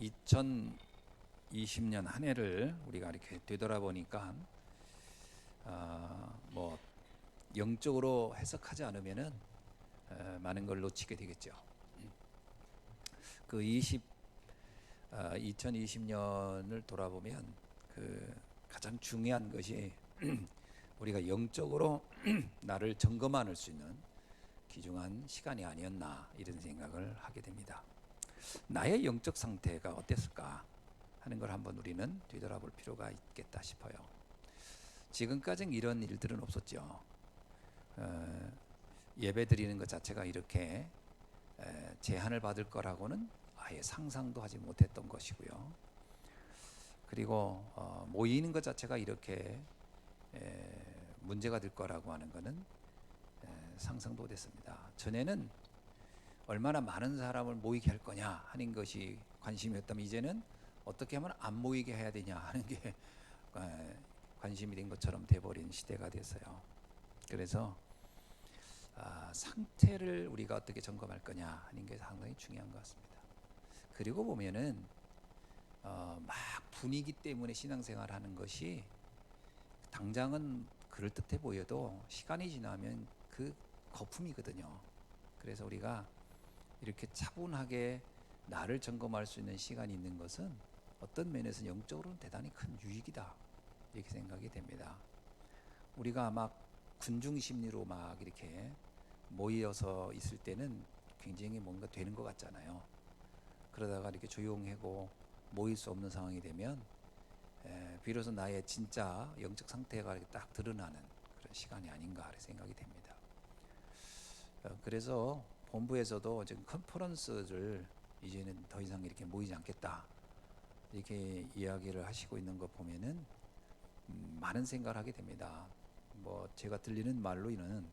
2020년 한 해를 우리가 이렇게 되돌아보니까 뭐 영적으로 해석하지 않으면은 많은 걸 놓치게 되겠죠. 그 2020년을 돌아보면 그 가장 중요한 것이 우리가 영적으로 나를 점검할 수 있는 귀중한 시간이 아니었나 이런 생각을 하게 됩니다. 나의 영적 상태가 어땠을까 하는 걸 한번 우리는 뒤돌아볼 필요가 있겠다 싶어요. 지금까지는 이런 일들은 없었죠. 예배 드리는 것 자체가 이렇게 제한을 받을 거라고는 아예 상상도 하지 못했던 것이고요. 그리고 모이는 것 자체가 이렇게 문제가 될 거라고 하는 것은 상상도 못했습니다. 전에는 얼마나 많은 사람을 모이게 할 거냐 하는 것이 관심이었다면 이제는 어떻게 하면 안 모이게 해야 되냐 하는 게 관심이 된 것처럼 돼버린 시대가 됐어요. 그래서 상태를 우리가 어떻게 점검할 거냐 하는 게 상당히 중요한 것 같습니다. 그리고 보면은 막 분위기 때문에 신앙생활하는 것이 당장은 그럴듯해 보여도 시간이 지나면 그 거품이거든요. 그래서 우리가 이렇게 차분하게 나를 점검할 수 있는 시간이 있는 것은 어떤 면에서 영적으로는 대단히 큰 유익이다 이렇게 생각이 됩니다. 우리가 막 군중 심리로 막 이렇게 모여서 있을 때는 굉장히 뭔가 되는 것 같잖아요. 그러다가 이렇게 조용하고 모일 수 없는 상황이 되면 비로소 나의 진짜 영적 상태가 이렇게 딱 드러나는 그런 시간이 아닌가 생각이 됩니다. 그래서 본부에서도 지금 컨퍼런스를 이제는 더 이상 이렇게 모이지 않겠다 이렇게 이야기를 하시고 있는 거 보면은 많은 생각을 하게 됩니다. 뭐 제가 들리는 말로는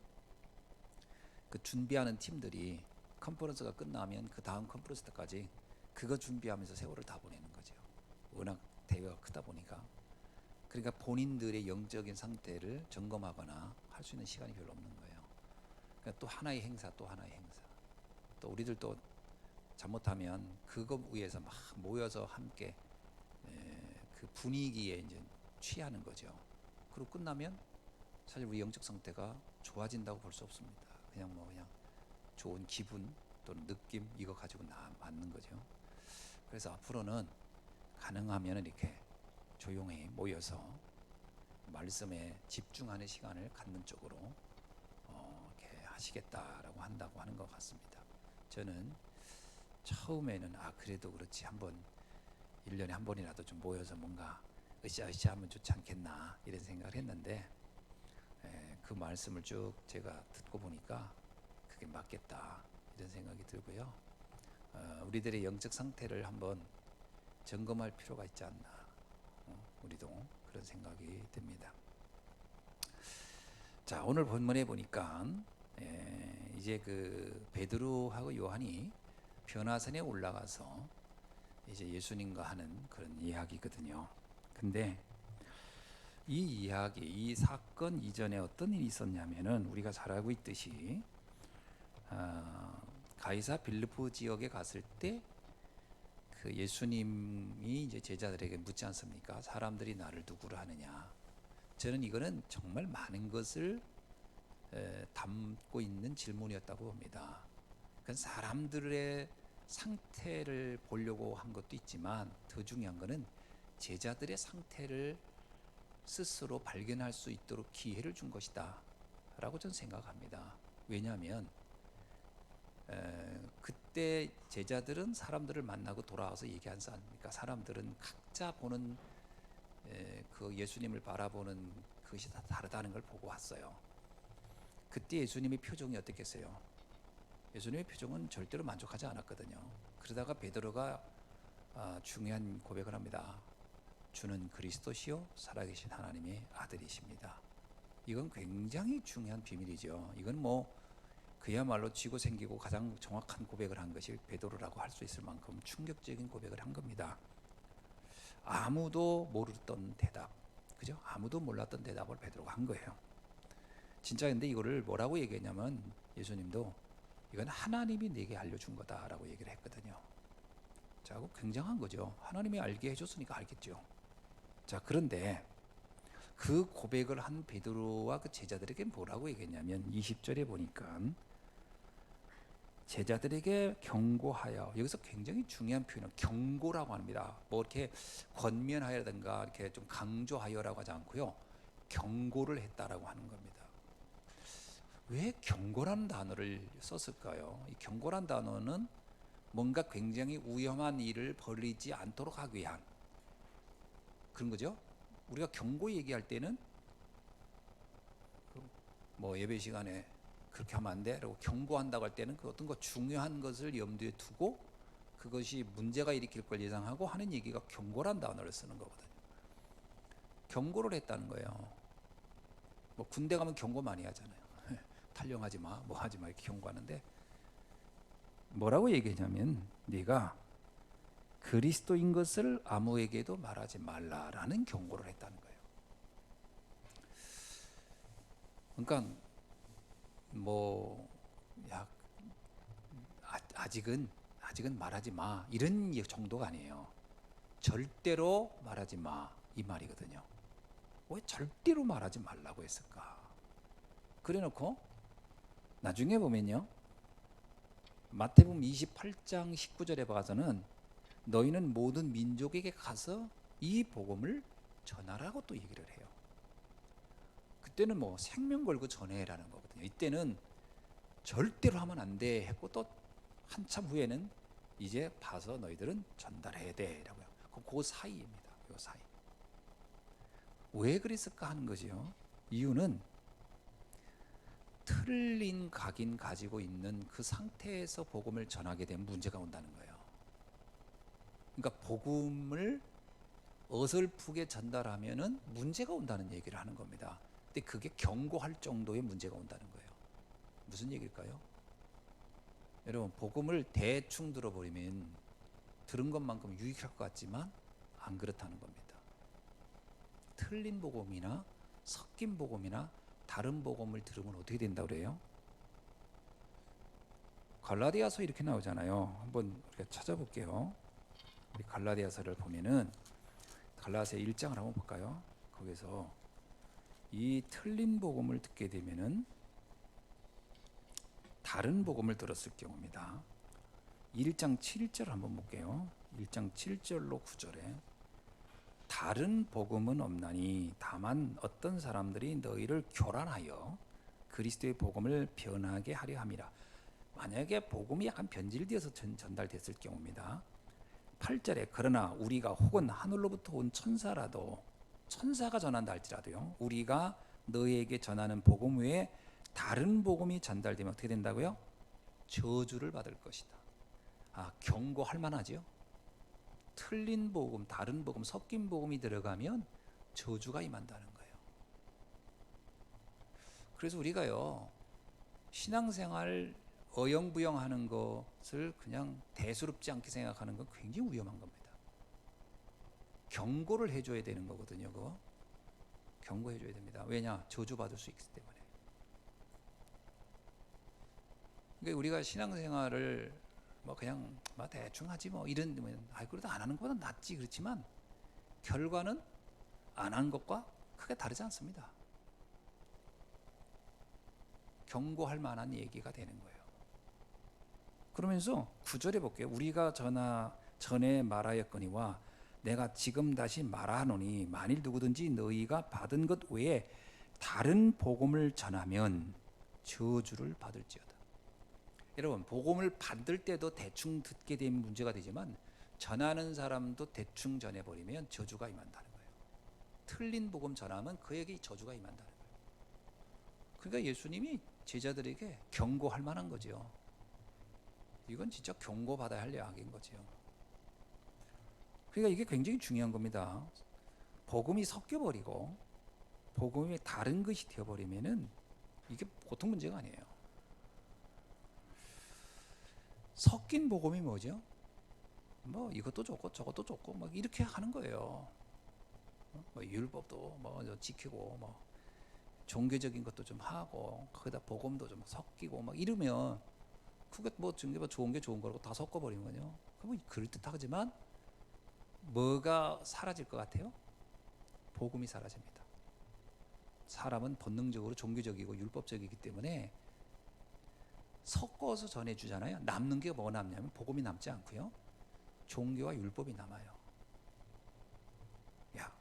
그 준비하는 팀들이 컨퍼런스가 끝나면 그 다음 컨퍼런스 때까지 그거 준비하면서 세월을 다 보내는 거죠. 워낙 대회가 크다 보니까. 그러니까 본인들의 영적인 상태를 점검하거나 할 수 있는 시간이 별로 없는 거예요. 그러니까 또 하나의 행사, 또 하나의 행사. 또 우리들도 잘못하면 그거 위해서 막 모여서 함께 그 분위기에 이제 취하는 거죠. 그리고 끝나면 사실 우리 영적 상태가 좋아진다고 볼 수 없습니다. 그냥 좋은 기분 또는 느낌 이거 가지고 맞는 거죠. 그래서 앞으로는 가능하면 이렇게 조용히 모여서 말씀에 집중하는 시간을 갖는 쪽으로 이렇게 하시겠다라고 한다고 하는 것 같습니다. 저는 처음에는 그래도 그렇지 한번 1년에 한 번이라도 좀 모여서 뭔가 으쌰으쌰 하면 좋지 않겠나 이런 생각을 했는데 그 말씀을 쭉 제가 듣고 보니까 그게 맞겠다 이런 생각이 들고요. 우리들의 영적 상태를 한번 점검할 필요가 있지 않나 우리도 그런 생각이 듭니다. 자, 오늘 본문에 보니까 이제 그 베드로하고 요한이 변화산에 올라가서 이제 예수님과 하는 그런 이야기거든요. 근데 이 이야기, 이 사건 이전에 어떤 일이 있었냐면은 우리가 잘 알고 있듯이 가이사 빌리포 지역에 갔을 때 그 예수님이 이제 제자들에게 묻지 않습니까? 사람들이 나를 누구로 하느냐? 저는 이거는 정말 많은 것을 담고 있는 질문이었다고 봅니다. 그 사람들의 상태를 보려고 한 것도 있지만 더 중요한 것은 제자들의 상태를 스스로 발견할 수 있도록 기회를 준 것이다 라고 저는 생각합니다. 왜냐하면 그때 제자들은 사람들을 만나고 돌아와서 얘기하지 않습니까? 사람들은 각자 보는 그 예수님을 바라보는 그것이 다 다르다는 걸 보고 왔어요. 그때 예수님의 표정이 어땠겠어요? 예수님의 표정은 절대로 만족하지 않았거든요. 그러다가 베드로가 중요한 고백을 합니다. 주는 그리스도시요 살아계신 하나님의 아들이십니다. 이건 굉장히 중요한 비밀이죠. 이건 뭐 그야말로 쥐고 생기고 가장 정확한 고백을 한 것이 베드로라고 할 수 있을 만큼 충격적인 고백을 한 겁니다. 아무도 모르던 대답, 그죠? 아무도 몰랐던 대답을 베드로가 한 거예요. 진짜 근데 이거를 뭐라고 얘기했냐면 예수님도 이건 하나님이 내게 알려준 거다라고 얘기를 했거든요. 자, 굉장한 거죠. 하나님이 알게 해줬으니까 알겠죠. 자, 그런데 그 고백을 한 베드로와 그 제자들에게 뭐라고 얘기했냐면 20절에 보니까 제자들에게 경고하여, 여기서 굉장히 중요한 표현은 경고라고 합니다. 뭐 이렇게 권면하여라든가 이렇게 좀 강조하여라고 하지 않고요, 경고를 했다라고 하는 겁니다. 왜 경고라는 단어를 썼을까요? 이 경고란 단어는 뭔가 굉장히 위험한 일을 벌이지 않도록 하기 위한 그런 거죠. 우리가 경고 얘기할 때는 뭐 예배 시간에 그렇게 하면 안 돼 라고 경고한다고 할 때는 그 어떤 거 중요한 것을 염두에 두고 그것이 문제가 일으킬 걸 예상하고 하는 얘기가 경고란 단어를 쓰는 거거든요. 경고를 했다는 거예요. 뭐 군대 가면 경고 많이 하잖아요. 탈영하지 마, 뭐 하지 마 이렇게 경고하는데 뭐라고 얘기하냐면 네가 그리스도인 것을 아무에게도 말하지 말라라는 경고를 했다는 거예요. 그러니까 뭐 야, 아직은 말하지 마 이런 정도가 아니에요. 절대로 말하지 마 이 말이거든요. 왜 절대로 말하지 말라고 했을까? 그래놓고 나중에 보면요, 마태복음 28장 19절에 봐서는 너희는 모든 민족에게 가서 이 복음을 전하라고 또 얘기를 해요. 그때는 뭐 생명 걸고 전해라는 거거든요. 이때는 절대로 하면 안 돼 했고 또 한참 후에는 이제 봐서 너희들은 전달해야 돼라고요. 그 사이입니다. 그 사이. 왜 그랬을까 하는 거죠. 이유는 틀린 각인 가지고 있는 그 상태에서 복음을 전하게 되면 문제가 온다는 거예요. 그러니까 복음을 어설프게 전달하면은 문제가 온다는 얘기를 하는 겁니다. 근데 그게 경고할 정도의 문제가 온다는 거예요. 무슨 얘기일까요? 여러분, 복음을 대충 들어버리면 들은 것만큼 유익할 것 같지만 안 그렇다는 겁니다. 틀린 복음이나 섞인 복음이나 다른 복음을 들으면 어떻게 된다고 그래요? 갈라디아서 이렇게 나오잖아요. 한번 우리가 찾아볼게요. 우리 갈라디아서를 보면은 갈라디아서 1장을 한번 볼까요? 거기서 이 틀린 복음을 듣게 되면은 다른 복음을 들었을 경우입니다. 1장 7절 한번 볼게요. 1장 7절로 9절에 다른 복음은 없나니 다만 어떤 사람들이 너희를 교란하여 그리스도의 복음을 변하게 하려 함이라. 만약에 복음이 약간 변질되어서 전달됐을 경우입니다. 8절에 그러나 우리가 혹은 하늘로부터 온 천사라도 천사가 전한다 할지라도요, 우리가 너희에게 전하는 복음 외에 다른 복음이 전달되면 어떻게 된다고요? 저주를 받을 것이다. 경고할 만하죠. 틀린 복음, 다른 복음, 섞인 복음이 들어가면 저주가 임한다는 거예요. 그래서 우리가요, 신앙생활 어영부영하는 것을 그냥 대수롭지 않게 생각하는 건 굉장히 위험한 겁니다. 경고를 해줘야 되는 거거든요. 그거 경고해줘야 됩니다. 왜냐? 저주받을 수 있기 때문에. 그러니까 우리가 신앙생활을 뭐 그냥 뭐 대충 하지 뭐 이런 그래도 안 하는 것보다 낫지 그렇지만 결과는 안 한 것과 크게 다르지 않습니다. 경고할 만한 얘기가 되는 거예요. 그러면서 9절에 볼게요. 우리가 전에 말하였거니와 내가 지금 다시 말하노니 만일 누구든지 너희가 받은 것 외에 다른 복음을 전하면 저주를 받을지어다. 여러분, 복음을 받을 때도 대충 듣게 되면 문제가 되지만 전하는 사람도 대충 전해버리면 저주가 임한다는 거예요. 틀린 복음 전하면 그에게 저주가 임한다는 거예요. 그러니까 예수님이 제자들에게 경고할 만한 거죠. 이건 진짜 경고받아야 할 이야기인 거죠. 그러니까 이게 굉장히 중요한 겁니다. 복음이 섞여버리고 복음이 다른 것이 되어버리면은 이게 보통 문제가 아니에요. 섞인 복음이 뭐죠? 뭐 이것도 좋고 저것도 좋고 막 이렇게 하는 거예요. 뭐 율법도 뭐 지키고 뭐 종교적인 것도 좀 하고 거기다 복음도 좀 섞이고 막 이러면 그게 뭐 좋은 게 좋은 거라고 다 섞어버리는 거죠. 그러면 그럴듯하지만 뭐가 사라질 것 같아요? 복음이 사라집니다. 사람은 본능적으로 종교적이고 율법적이기 때문에 섞어서 전해주잖아요. 남는 게 뭐가 남냐면 복음이 남지 않고요, 종교와 율법이 남아요. 야,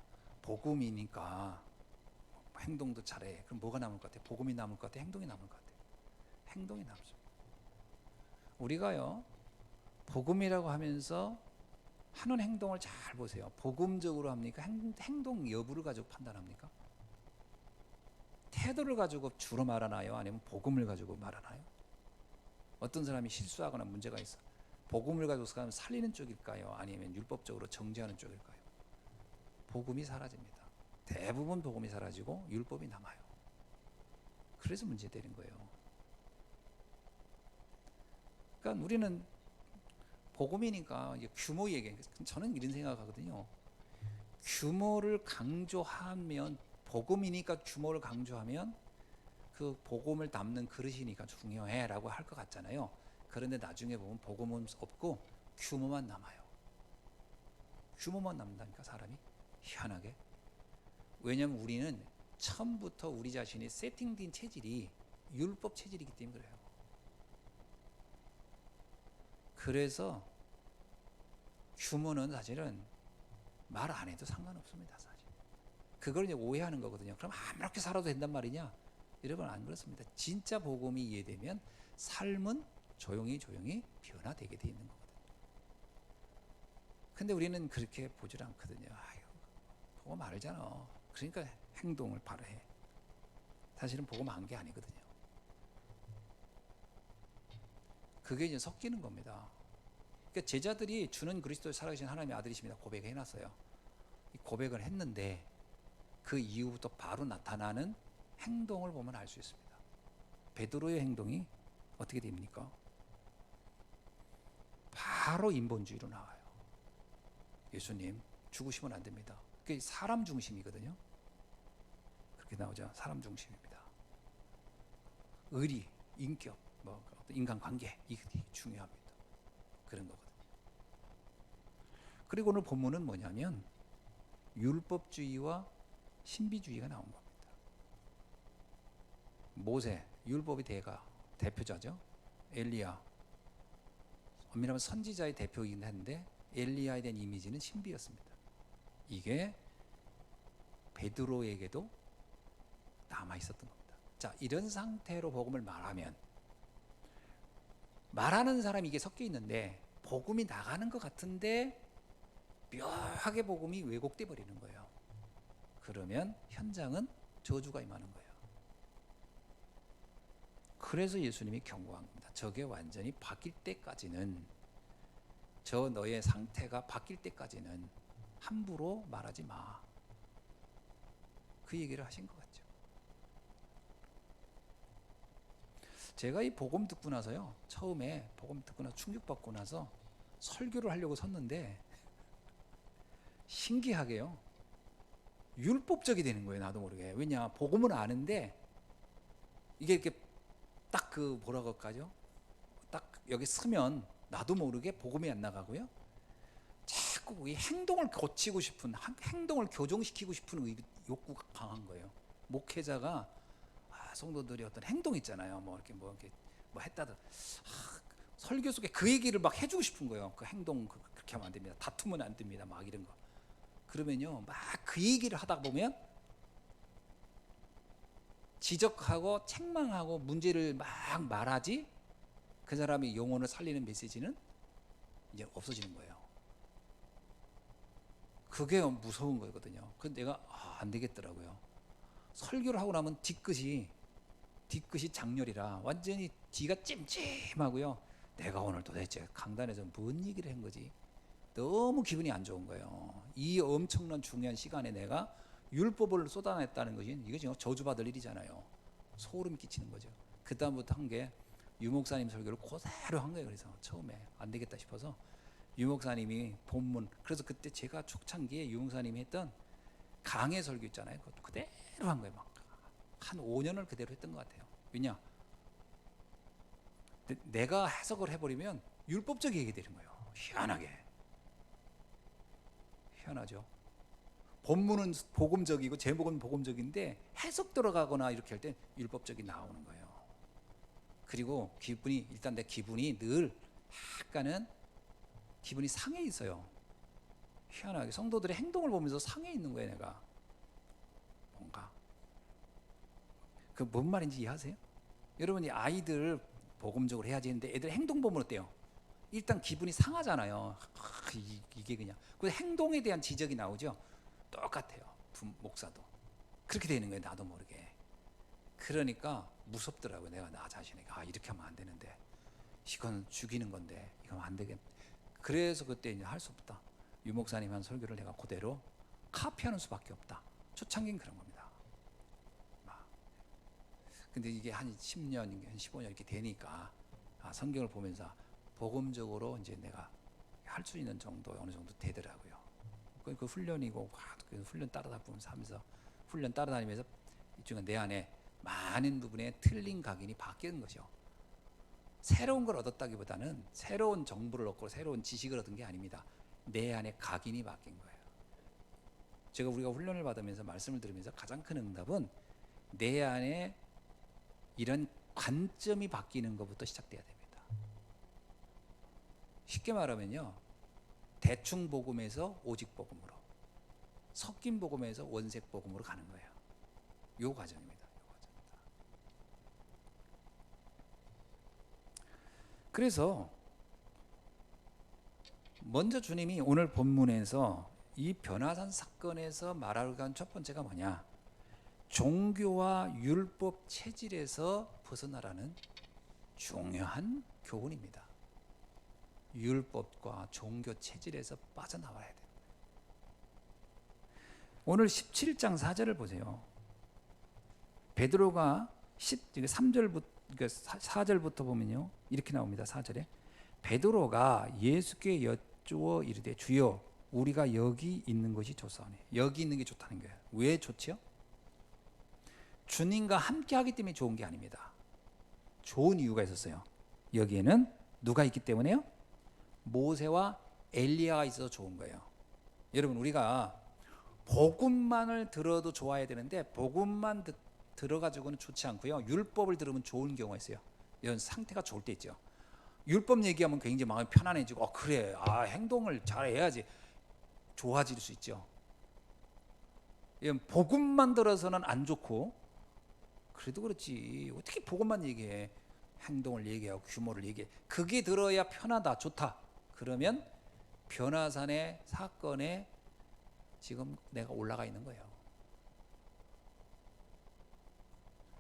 복음이니까 행동도 잘해. 그럼 뭐가 남을 것 같아? 복음이 남을 것 같아? 행동이 남을 것 같아? 행동이 남습니다. 우리가요, 복음이라고 하면서 하는 행동을 잘 보세요. 복음적으로 합니까? 행동 여부를 가지고 판단합니까? 태도를 가지고 주로 말하나요? 아니면 복음을 가지고 말하나요? 어떤 사람이 실수하거나 문제가 있어, 복음을 가지고 살리는 쪽일까요? 아니면 율법적으로 정죄하는 쪽일까요? 복음이 사라집니다. 대부분 복음이 사라지고 율법이 남아요. 그래서 문제되는 거예요. 그러니까 우리는 복음이니까 규모 얘기, 저는 이런 생각하거든요. 규모를 강조하면, 복음이니까 규모를 강조하면 그 복음을 담는 그릇이니까 중요해라고 할 것 같잖아요. 그런데 나중에 보면 복음은 없고 규모만 남아요. 규모만 남는다니까, 사람이. 희한하게. 왜냐하면 우리는 처음부터 우리 자신이 세팅된 체질이 율법 체질이기 때문에 그래요. 그래서 규모는 사실은 말 안 해도 상관없습니다, 사실. 그걸 이제 오해하는 거거든요. 그럼 아무렇게 살아도 된단 말이냐? 여러분, 안 그렇습니다. 진짜 복음이 이해되면 삶은 조용히 변화되게 돼 있는 거거든요. 근데 우리는 그렇게 보질 않거든요. 아유, 복음 알잖아. 그러니까 행동을 바로 해. 사실은 복음 안 게 아니거든요. 그게 이제 섞이는 겁니다. 그러니까 제자들이 주는 그리스도의 살아계신 하나님의 아들이십니다 고백해 놨어요. 고백을 했는데 그 이후부터 바로 나타나는 행동을 보면 알 수 있습니다. 베드로의 행동이 어떻게 됩니까? 바로 인본주의로 나와요. 예수님 죽으시면 안 됩니다. 그게 사람 중심이거든요. 그렇게 나오죠. 사람 중심입니다. 의리, 인격, 인간관계, 이게 중요합니다. 그런 거거든요. 그리고 오늘 본문은 뭐냐면 율법주의와 신비주의가 나온 겁니다. 모세, 율법의 대표자죠. 엘리야, 엄밀하면 선지자의 대표이긴 한데 엘리야에 대한 이미지는 신비였습니다. 이게 베드로에게도 남아 있었던 겁니다. 자, 이런 상태로 복음을 말하면, 말하는 사람이 이게 섞여 있는데 복음이 나가는 것 같은데 묘하게 복음이 왜곡돼 버리는 거예요. 그러면 현장은 저주가 임하는 거예요. 그래서 예수님이 경고한 겁니다. 저게 완전히 바뀔 때까지는, 저 너의 상태가 바뀔 때까지는 함부로 말하지 마. 그 얘기를 하신 것 같죠. 제가 이 복음 듣고 나서요, 처음에 복음 듣고 나서 충격받고 나서 설교를 하려고 섰는데 신기하게요, 율법적이 되는 거예요. 나도 모르게. 왜냐, 복음은 아는데 이게 이렇게 딱 그 뭐라고 할까요? 딱 여기 서면 나도 모르게 복음이 안 나가고요, 자꾸 이 행동을 고치고 싶은, 행동을 교정시키고 싶은 욕구가 강한 거예요. 목회자가, 성도들이 어떤 행동 있잖아요. 이렇게 했다든, 설교 속에 그 얘기를 막 해주고 싶은 거예요. 그 행동 그렇게 하면 안 됩니다. 다투면 안 됩니다. 막 이런 거. 그러면요, 막 그 얘기를 하다 보면 지적하고 책망하고 문제를 막 말하지, 그 사람이 영혼을 살리는 메시지는 이제 없어지는 거예요. 그게 무서운 거거든요. 그래서 내가 안 되겠더라고요. 설교를 하고 나면 뒤끝이 장렬이라 완전히 뒤가 찜찜하고요. 내가 오늘 도대체 강단에서 뭔 얘기를 한 거지? 너무 기분이 안 좋은 거예요. 이 엄청난 중요한 시간에 내가 율법을 쏟아냈다는 것이, 이게 지금 저주받을 일이잖아요. 소름 끼치는 거죠. 그 다음부터 한 게 유목사님 설교를 그대로 한 거예요. 그래서 처음에 안 되겠다 싶어서 유목사님이 본문, 그래서 그때 제가 초창기에 유목사님이 했던 강해 설교 있잖아요. 그것도 그대로 한 거예요. 막 한 5년을 그대로 했던 것 같아요. 왜냐, 내가 해석을 해버리면 율법적 얘기 되는 거예요. 희한하죠. 본문은 복음적이고 제목은 복음적인데 해석 들어가거나 이렇게 할 때 율법적이 나오는 거예요. 그리고 일단 내 기분이 늘 약간은 기분이 상해 있어요. 희한하게 성도들의 행동을 보면서 상해 있는 거예요. 내가 뭔가 그 뭔 말인지 이해하세요? 여러분이 아이들 복음적으로 해야지 했는데 애들 행동 보면 어때요? 일단 기분이 상하잖아요. 이게 그냥 그 행동에 대한 지적이 나오죠. 똑같아요. 목사도 그렇게 되는 거예요. 나도 모르게. 그러니까 무섭더라고요. 내가 나 자신에게 이렇게 하면 안 되는데, 이건 죽이는 건데 이건 안 되겠. 그래서 그때 이제 할 수 없다. 유 목사님 한 설교를 내가 그대로 카피하는 수밖에 없다. 초창기는 그런 겁니다. 근데 이게 한 10년, 한 15년 이렇게 되니까 성경을 보면서 복음적으로 이제 내가 할 수 있는 정도 어느 정도 되더라고요. 그 훈련이고 그 훈련 따라다니면서 하면서 훈련 따라다니면서 이쪽은 내 안에 많은 부분에 틀린 각인이 바뀌는 거죠. 새로운 걸 얻었다기보다는 새로운 정보를 얻고 새로운 지식을 얻은 게 아닙니다. 내 안에 각인이 바뀐 거예요. 우리가 훈련을 받으면서 말씀을 들으면서 가장 큰 응답은 내 안에 이런 관점이 바뀌는 것부터 시작돼야 됩니다. 쉽게 말하면요, 대충 복음에서 오직 복음으로, 섞인 복음에서 원색 복음으로 가는 거예요. 요 과정입니다. 그래서 먼저 주님이 오늘 본문에서 이 변화산 사건에서 말하려고 한 첫 번째가 뭐냐? 종교와 율법 체질에서 벗어나라는 중요한 교훈입니다. 율법과 종교 체질에서 빠져나와야 돼요. 오늘 17장 4절을 보세요. 베드로가 3절부터 4절부터 보면요, 이렇게 나옵니다. 4절에 베드로가 예수께 여쭈어 이르되 주여 우리가 여기 있는 것이 좋사오니. 여기 있는 게 좋다는 거예요. 왜 좋지요? 주님과 함께 하기 때문에 좋은 게 아닙니다. 좋은 이유가 있었어요. 여기에는 누가 있기 때문에요? 모세와 엘리야가 있어서 좋은 거예요. 여러분, 우리가 복음만을 들어도 좋아야 되는데 복음만 들어가지고는 좋지 않고요, 율법을 들으면 좋은 경우가 있어요. 이런 상태가 좋을 때 있죠. 율법 얘기하면 굉장히 마음이 편안해지고 그래, 행동을 잘해야지, 좋아질 수 있죠. 복음만 들어서는 안 좋고, 그래도 그렇지 어떻게 복음만 얘기해, 행동을 얘기하고 규모를 얘기해. 그게 들어야 편하다, 좋다. 그러면 변화산의 사건에 지금 내가 올라가 있는 거예요.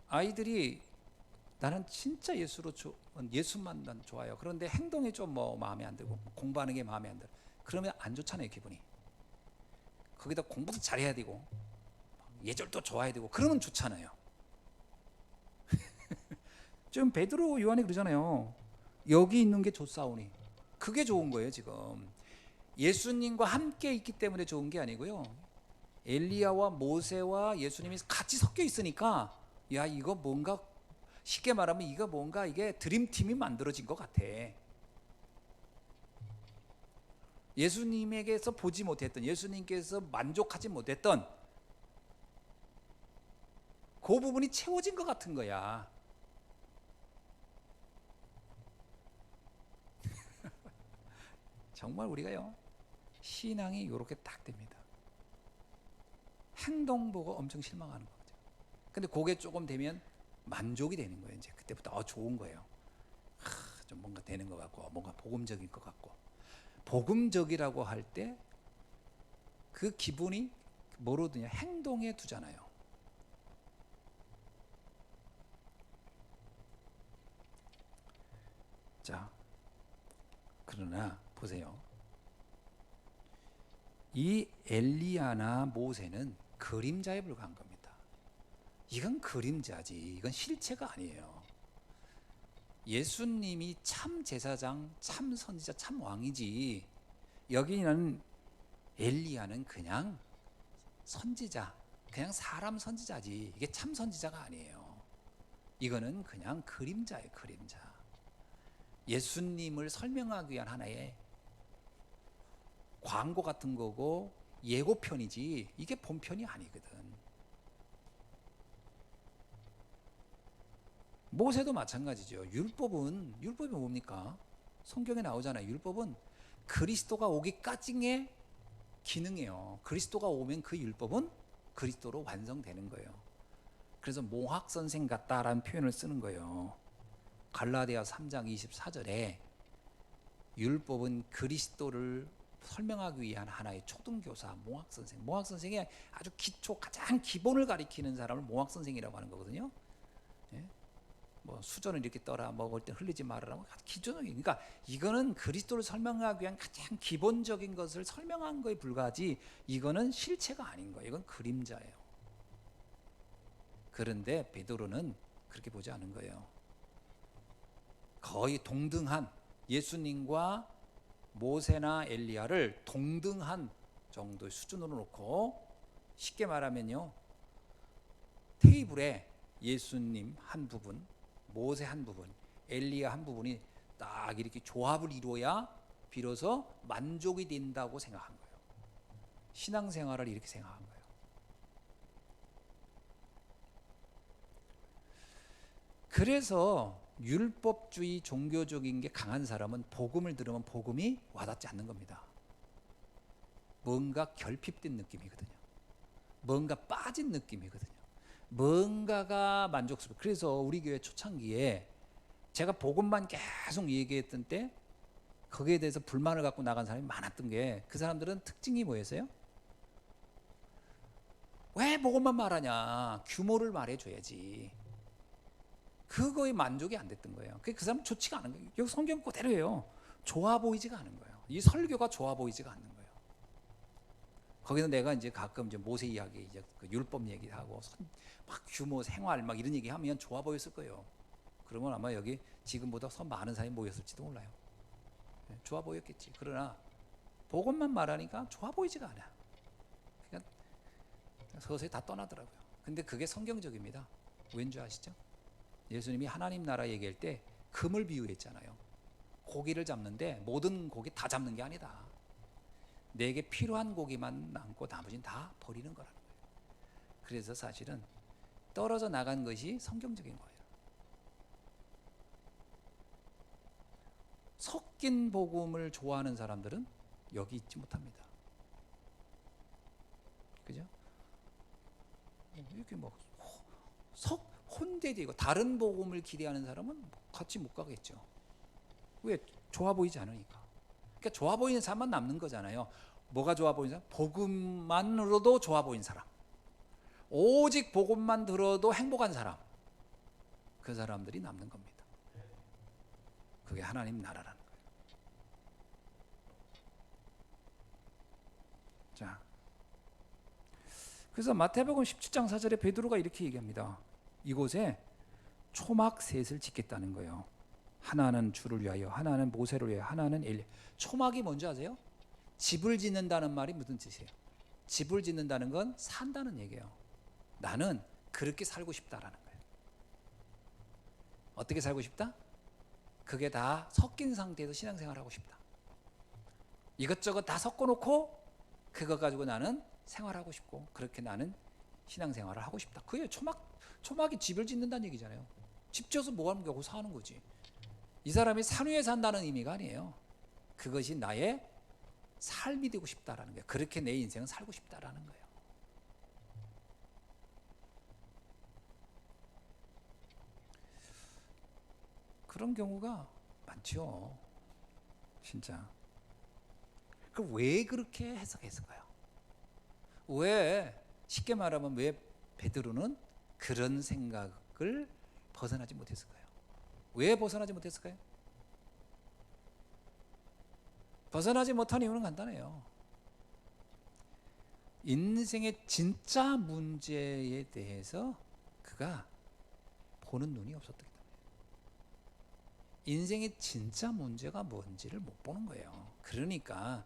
아이들이 나는 진짜 예수만 난 좋아요. 그런데 행동이 좀 마음에 안 들고 공부하는 게 마음에 안 들어. 그러면 안 좋잖아요, 기분이. 거기다 공부도 잘해야 되고 예절도 좋아야 되고 그러면 좋잖아요. 지금 베드로 요한이 그러잖아요. 여기 있는 게 좋사오니. 그게 좋은 거예요. 지금 예수님과 함께 있기 때문에 좋은 게 아니고요, 엘리야와 모세와 예수님이 같이 섞여 있으니까 이거 뭔가, 쉽게 말하면 이게 드림팀이 만들어진 것 같아. 예수님에게서 보지 못했던, 예수님께서 만족하지 못했던 그 부분이 채워진 것 같은 거야. 정말 우리가요, 신앙이 이렇게 딱 됩니다. 행동 보고 엄청 실망하는 거죠. 근데 그게 조금 되면 만족이 되는 거예요. 이제 그때부터 좋은 거예요. 좀 뭔가 되는 것 같고, 뭔가 복음적인 것 같고. 복음적이라고 할 때 그 기분이 뭐로 드냐? 행동에 두잖아요. 자, 그러나 보세요. 이 엘리야나 모세는 그림자에 불과한 겁니다. 이건 그림자지, 이건 실체가 아니에요. 예수님이 참 제사장, 참 선지자, 참 왕이지, 여기는 엘리야는 그냥 선지자, 그냥 사람 선지자지, 이게 참 선지자가 아니에요. 이거는 그냥 그림자예요, 그림자. 예수님을 설명하기 위한 하나의 광고 같은 거고 예고편이지 이게 본편이 아니거든. 모세도 마찬가지죠. 율법이 뭡니까? 성경에 나오잖아요. 율법은 그리스도가 오기까지의 기능이에요. 그리스도가 오면 그 율법은 그리스도로 완성되는 거예요. 그래서 몽학선생 같다라는 표현을 쓰는 거예요. 갈라디아 3장 24절에 율법은 그리스도를 설명하기 위한 하나의 초등교사, 몽학선생. 몽학선생이 아주 기초, 가장 기본을 가리키는 사람을 몽학선생이라고 하는 거거든요. 예? 뭐 수저는 이렇게 떠라, 먹을 때 흘리지 말아라. 기존적인. 그러니까 이거는 그리스도를 설명하기 위한 가장 기본적인 것을 설명한 거에 불과하지 이거는 실체가 아닌 거예요. 이건 그림자예요. 그런데 베드로는 그렇게 보지 않은 거예요. 거의 동등한 예수님과 모세나 엘리야를 동등한 정도의 수준으로 놓고 쉽게 말하면요. 테이블에 예수님 한 부분, 모세 한 부분, 엘리야 한 부분이 딱 이렇게 조합을 이루어야 비로소 만족이 된다고 생각한 거예요. 신앙생활을 이렇게 생각한 거예요. 그래서 율법주의 종교적인 게 강한 사람은 복음을 들으면 복음이 와닿지 않는 겁니다. 뭔가 결핍된 느낌이거든요. 뭔가 빠진 느낌이거든요. 뭔가가 만족스러워. 그래서 우리 교회 초창기에 제가 복음만 계속 얘기했던 때 거기에 대해서 불만을 갖고 나간 사람이 많았던 게 그 사람들은 특징이 뭐였어요? 왜 복음만 말하냐? 규모를 말해줘야지. 그거에 만족이 안 됐던 거예요. 그 사람은 좋지가 않은 거예요. 여기 성경 그대로예요. 좋아 보이지가 않은 거예요. 이 설교가 좋아 보이지가 않는 거예요. 거기서 내가 이제 가끔 이제 모세 이야기, 이제 그 율법 얘기하고 막 규모 생활 막 이런 얘기하면 좋아 보였을 거예요. 그러면 아마 여기 지금보다 더 많은 사람이 모였을지도 몰라요. 좋아 보였겠지. 그러나 복음만 말하니까 좋아 보이지가 않아. 그러니까 서서히 다 떠나더라고요. 근데 그게 성경적입니다. 왠지 아시죠? 예수님이 하나님 나라 얘기할 때 금을 비유했잖아요. 고기를 잡는데 모든 고기 다 잡는 게 아니다. 내게 필요한 고기만 남고 나머지는 다 버리는 거라는 거예요. 그래서 사실은 떨어져 나간 것이 성경적인 거예요. 섞인 복음을 좋아하는 사람들은 여기 있지 못합니다. 그죠? 이렇게 뭐 혼대되고 다른 복음을 기대하는 사람은 같이 못 가겠죠. 왜? 좋아 보이지 않으니까. 그러니까 좋아 보이는 사람만 남는 거잖아요. 뭐가 좋아 보이는 사람? 복음만으로도 좋아 보이는 사람. 오직 복음만 들어도 행복한 사람. 그 사람들이 남는 겁니다. 그게 하나님 나라라는 거예요. 자, 그래서 마태복음 17장 4절에 베드로가 이렇게 얘기합니다. 이곳에 초막 셋을 짓겠다는 거예요. 하나는 주를 위하여, 하나는 모세를 위하여, 하나는 엘리. 초막이 뭔지 아세요? 집을 짓는다는 말이 무슨 뜻이에요? 집을 짓는다는 건 산다는 얘기예요. 나는 그렇게 살고 싶다라는 거예요. 어떻게 살고 싶다? 그게 다 섞인 상태에서 신앙생활하고 싶다. 이것저것 다 섞어놓고 그거 가지고 나는 생활하고 싶고 그렇게 나는 신앙생활을 하고 싶다. 그게 초막이 집을 짓는다는 얘기잖아요. 집 지어서 뭐 하는 거고 사는 거지. 이 사람이 산 위에 산다는 의미가 아니에요. 그것이 나의 삶이 되고 싶다라는 거예요. 그렇게 내 인생을 살고 싶다라는 거예요. 그런 경우가 많죠. 진짜. 그럼 왜 그렇게 해석했을까요? 왜 쉽게 말하면 왜 베드로는 그런 생각을 벗어나지 못했을까요? 왜 벗어나지 못했을까요? 벗어나지 못한 이유는 간단해요. 인생의 진짜 문제에 대해서 그가 보는 눈이 없었기 때문에. 인생의 진짜 문제가 뭔지를 못 보는 거예요. 그러니까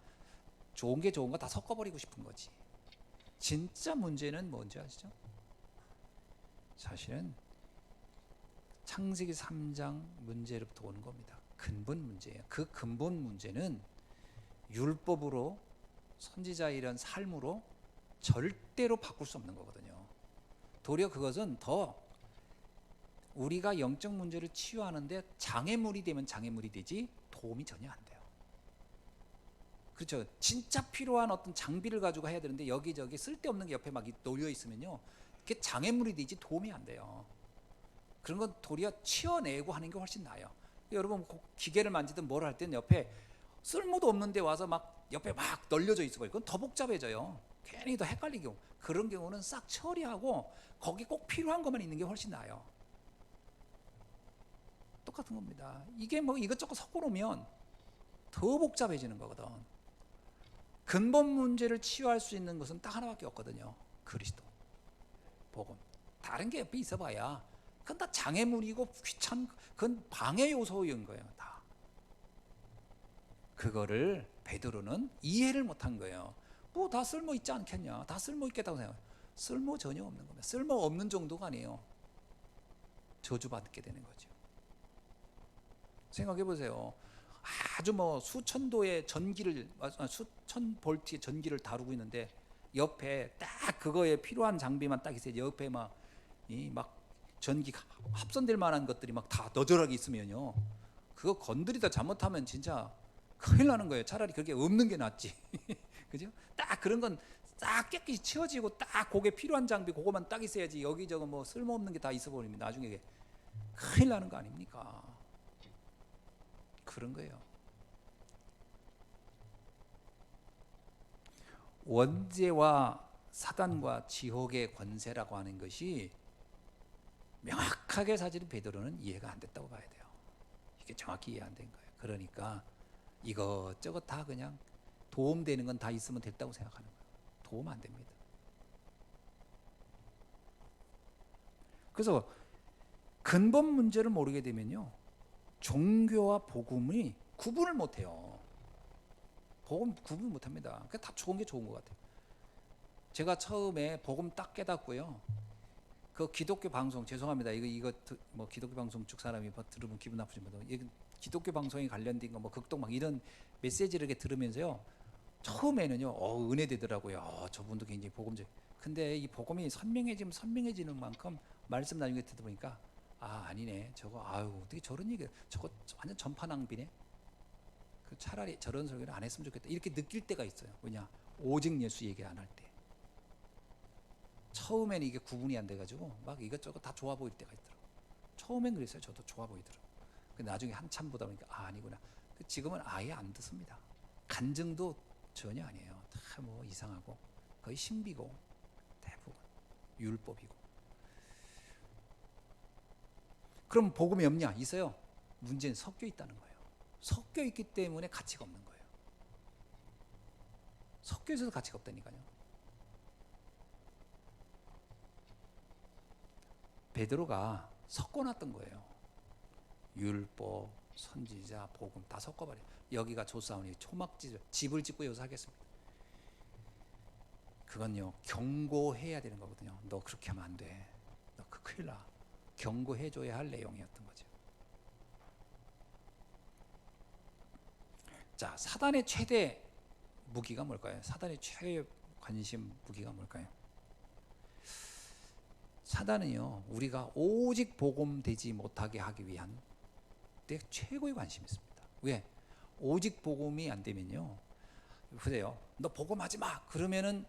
좋은 게 좋은 거 다 섞어버리고 싶은 거지. 진짜 문제는 뭔지 아시죠? 사실은 창세기 3장 문제로부터 오는 겁니다. 근본 문제예요. 그 근본 문제는 율법으로 선지자의 이런 삶으로 절대로 바꿀 수 없는 거거든요. 도리어 그것은 더 우리가 영적 문제를 치유하는데 장애물이 되면 장애물이 되지 도움이 전혀 안 돼요. 그렇죠. 진짜 필요한 어떤 장비를 가지고 해야 되는데 여기저기 쓸데없는 게 옆에 막 놓여 있으면요, 그게 장애물이 되지 도움이 안 돼요. 그런 건 도리어 치워내고 하는 게 훨씬 나아요. 여러분 기계를 만지든 뭘 할 때는 옆에 쓸모도 없는데 와서 막 옆에 막 널려져 있어요. 그건 더 복잡해져요. 괜히 더 헷갈리게. 그런 경우는 싹 처리하고 거기 꼭 필요한 것만 있는 게 훨씬 나아요. 똑같은 겁니다. 이게 뭐 이것저것 섞어 놓으면 더 복잡해지는 거거든. 근본 문제를 치유할 수 있는 것은 딱 하나밖에 없거든요. 그리스도, 복음. 다른 게 옆에 있어봐야 그건 다 장애물이고 귀찮, 그건 방해 요소인 거예요. 다. 그거를 베드로는 이해를 못한 거예요. 뭐 다 쓸모 있지 않겠냐? 다 쓸모 있겠다고 생각. 쓸모 전혀 없는 겁니다. 쓸모 없는 정도가 아니에요. 저주받게 되는 거죠. 생각해 보세요. 아주 뭐 수천 도의 전기를, 수천 볼트의 전기를 다루고 있는데 옆에 딱 그거에 필요한 장비만 딱 있어요. 옆에 막 전기가 합선될 만한 것들이 막 다 너절하게 있으면요, 그거 건드리다 잘못하면 진짜 큰일 나는 거예요. 차라리 그게 없는 게 낫지. 그죠? 딱 그런 건 딱 깨끗이 치워지고 딱 그게 필요한 장비 그거만 딱 있어야지. 여기저기 뭐 쓸모없는 게 다 있어 버리면 나중에 큰일 나는 거 아닙니까? 그런 거예요. 원죄와 사단과 지옥의 권세라고 하는 것이 명확하게 사실은 베드로는 이해가 안 됐다고 봐야 돼요. 이게 정확히 이해 안 된 거예요. 그러니까 이것저것 다 그냥 도움되는 건 다 있으면 됐다고 생각하는 거예요. 도움 안 됩니다. 그래서 근본 문제를 모르게 되면요, 종교와 복음이 구분을 못해요. 복음 구분 못합니다. 그게 다 좋은 게 좋은 것 같아요. 제가 처음에 복음 딱 깨닫고요, 그 기독교 방송, 죄송합니다. 이거 뭐 기독교 방송 쭉 사람이 들으면 기분 나쁘지만, 기독교 방송에 관련된 거 뭐 극동 막 이런 메시지를 이렇게 들으면서요, 처음에는요, 은혜 되더라고요. 저분도 굉장히 복음적. 근데 이 복음이 선명해지는 만큼 말씀 나중에 듣다 보니까 아니네. 저거 어떻게 저런 얘기, 저거 완전 전파 낭비네. 그 차라리 저런 설교를 안 했으면 좋겠다. 이렇게 느낄 때가 있어요. 왜냐? 오직 예수 얘기 안 할 때. 처음에는 이게 구분이 안 돼가지고 막 이것저것 다 좋아 보일 때가 있더라고요. 처음엔 그랬어요. 저도 좋아 보이더라고요. 근데 나중에 한참 보다 보니까 아니구나. 지금은 아예 안 듣습니다. 간증도 전혀 아니에요. 다 뭐 이상하고 거의 신비고 대부분 율법이고. 그럼 복음이 없냐? 있어요. 문제는 섞여 있다는 거예요. 섞여 있기 때문에 가치가 없는 거예요. 섞여 있어서 가치가 없다니까요. 베드로가 섞어놨던 거예요. 율법, 선지자, 복음 다 섞어버려. 여기가 조사원이 초막집 집을 짓고 여기서 하겠습니다. 그건요, 경고해야 되는 거거든요. 너 그렇게 하면 안 돼. 너 큰일 나. 경고해줘야 할 내용이었던 거죠. 자, 사단의 최대 무기가 뭘까요? 사단의 최대 관심 무기가 뭘까요? 사단은요, 우리가 오직 복음 되지 못하게 하기 위한 때 최고의 관심이 있습니다. 왜? 오직 복음이 안 되면요, 보세요. 너 복음하지 마. 그러면은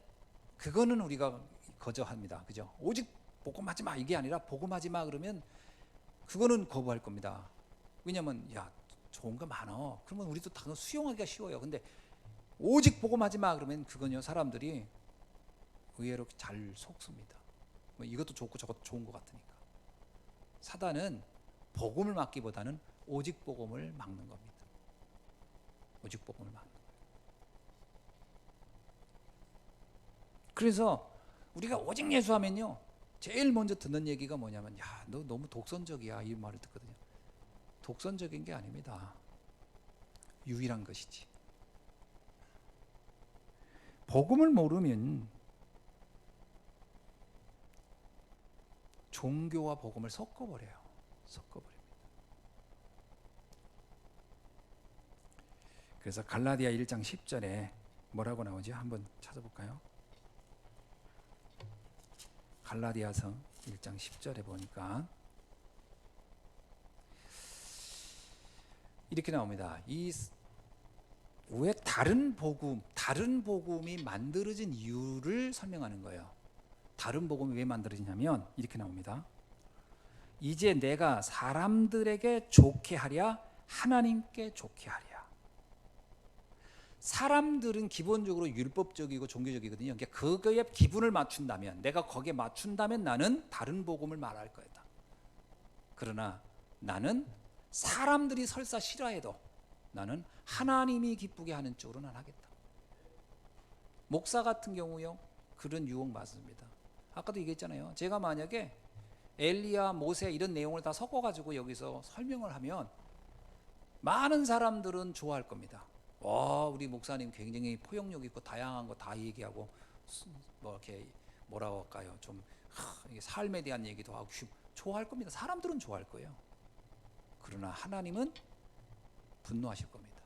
그거는 우리가 거절합니다. 그죠? 오직 복음하지 마 이게 아니라 복음하지 마 그러면 그거는 거부할 겁니다. 왜냐면 야 좋은 거 많어. 그러면 우리도 다 수용하기가 쉬워요. 근데 오직 복음하지 마 그러면 그건요, 사람들이 의외로 잘 속습니다. 뭐 이것도 좋고 저것도 좋은 것 같으니까. 사단은 복음을 막기보다는 오직 복음을 막는 겁니다. 오직 복음을 막는 거예요. 그래서 우리가 오직 예수하면요, 제일 먼저 듣는 얘기가 뭐냐면 야, 너 너무 독선적이야 이 말을 듣거든요. 독선적인 게 아닙니다. 유일한 것이지. 복음을 모르면 종교와 복음을 섞어버려요. 섞어버립니다. 그래서 갈라디아 1장 10절에 뭐라고 나오죠? 한번 찾아볼까요? 갈라디아서 1장 10절에 보니까 이렇게 나옵니다. 왜 다른 복음이 만들어진 이유를 설명하는 거예요. 다른 복음이 왜 만들어지냐면 이렇게 나옵니다. 이제 내가 사람들에게 좋게 하랴 하나님께 좋게 하랴. 사람들은 기본적으로 율법적이고 종교적이거든요. 그러니까 그거에 기분을 맞춘다면, 내가 거기에 맞춘다면 나는 다른 복음을 말할 거다. 그러나 나는 사람들이 설사 싫어해도 나는 하나님이 기쁘게 하는 쪽으로 난 하겠다. 목사 같은 경우요, 그런 유혹 맞습니다. 아까도 얘기했잖아요. 제가 만약에 엘리야, 모세 이런 내용을 다 섞어가지고 여기서 설명을 하면 많은 사람들은 좋아할 겁니다. 우리 목사님 굉장히 포용력 있고 다양한 거 다 얘기하고 뭐 이렇게 뭐라고 할까요? 좀 삶에 대한 얘기도 하고 좋아할 겁니다. 사람들은 좋아할 거예요. 그러나 하나님은 분노하실 겁니다.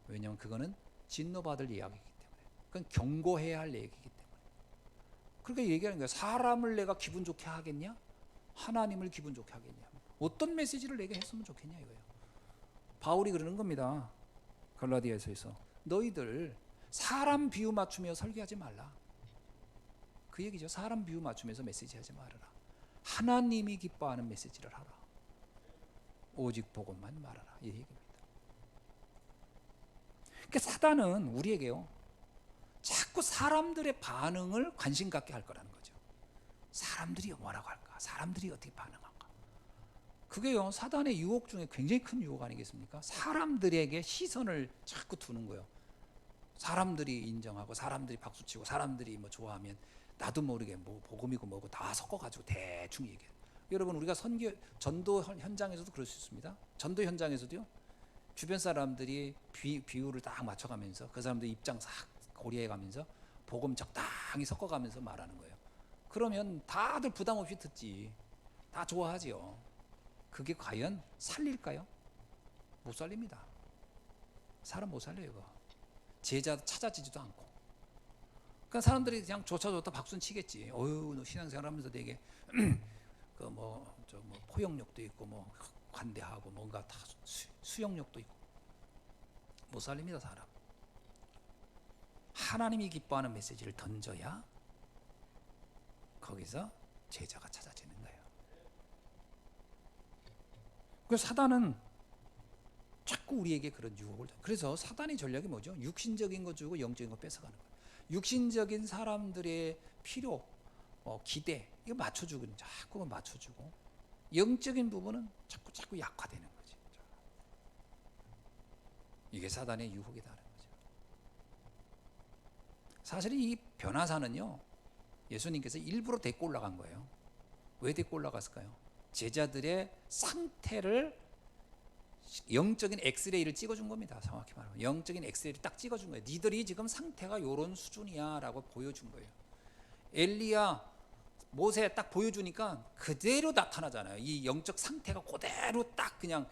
왜냐하면 그거는 진노받을 이야기이기 때문에. 그건 경고해야 할 얘기이기 때문에. 그러니까 얘기하는 거예요. 사람을 내가 기분 좋게 하겠냐? 하나님을 기분 좋게 하겠냐? 어떤 메시지를 내게 했으면 좋겠냐 이거예요. 바울이 그러는 겁니다. 갈라디아서에서 너희들 사람 비유 맞추며 설교하지 말라. 그 얘기죠. 사람 비유 맞추면서 메시지하지 말아라. 하나님이 기뻐하는 메시지를 하라. 오직 복음만 말하라. 이 얘기입니다. 그러니까 사단은 우리에게요, 자꾸 사람들의 반응을 관심 갖게 할 거라는 거죠. 사람들이 뭐라고 할까? 사람들이 어떻게 반응할까? 그게요, 사단의 유혹 중에 굉장히 큰 유혹 아니겠습니까? 사람들에게 시선을 자꾸 두는 거예요. 사람들이 인정하고 사람들이 박수치고 사람들이 뭐 좋아하면 나도 모르게 뭐 복음이고 뭐고 다 섞어가지고 대충 얘기해요. 여러분, 우리가 전도 현장에서도 그럴 수 있습니다. 전도 현장에서도요, 주변 사람들이 비유를 딱 맞춰가면서 그 사람들 입장 싹 고려해가면서 복음 적당히 섞어가면서 말하는 거예요. 그러면 다들 부담 없이 듣지. 다 좋아하지요. 그게 과연 살릴까요? 못 살립니다. 사람 못 살려요. 이거. 제자 찾아지지도 않고. 그러니까 사람들이 그냥 좋다 박수는 치겠지. 너 신앙생활하면서 되게 포용력도 있고 뭐 관대하고 뭔가 다 수용력도 있고. 못 살립니다, 사람. 하나님이 기뻐하는 메시지를 던져야 거기서 제자가 찾아지는 거예요. 그래서 사단은 자꾸 우리에게 그런 유혹을. 그래서 사단의 전략이 뭐죠? 육신적인 거 주고 영적인 거 뺏어가는 거예요. 육신적인 사람들의 필요, 기대 이거 맞춰주고 자꾸 맞춰주고, 영적인 부분은 자꾸 약화되는 거지. 이게 사단의 유혹이다는 거죠. 사실 이 변화사는요, 예수님께서 일부러 데리고 올라간 거예요. 왜 데리고 올라갔을까요? 제자들의 상태를 영적인 엑스레이를 찍어준 겁니다. 정확히 말하면 영적인 엑스레이를 딱 찍어준 거예요. 니들이 지금 상태가 요런 수준이야 라고 보여준 거예요. 엘리야, 모세 딱 보여주니까 그대로 나타나잖아요. 이 영적 상태가 그대로 딱 그냥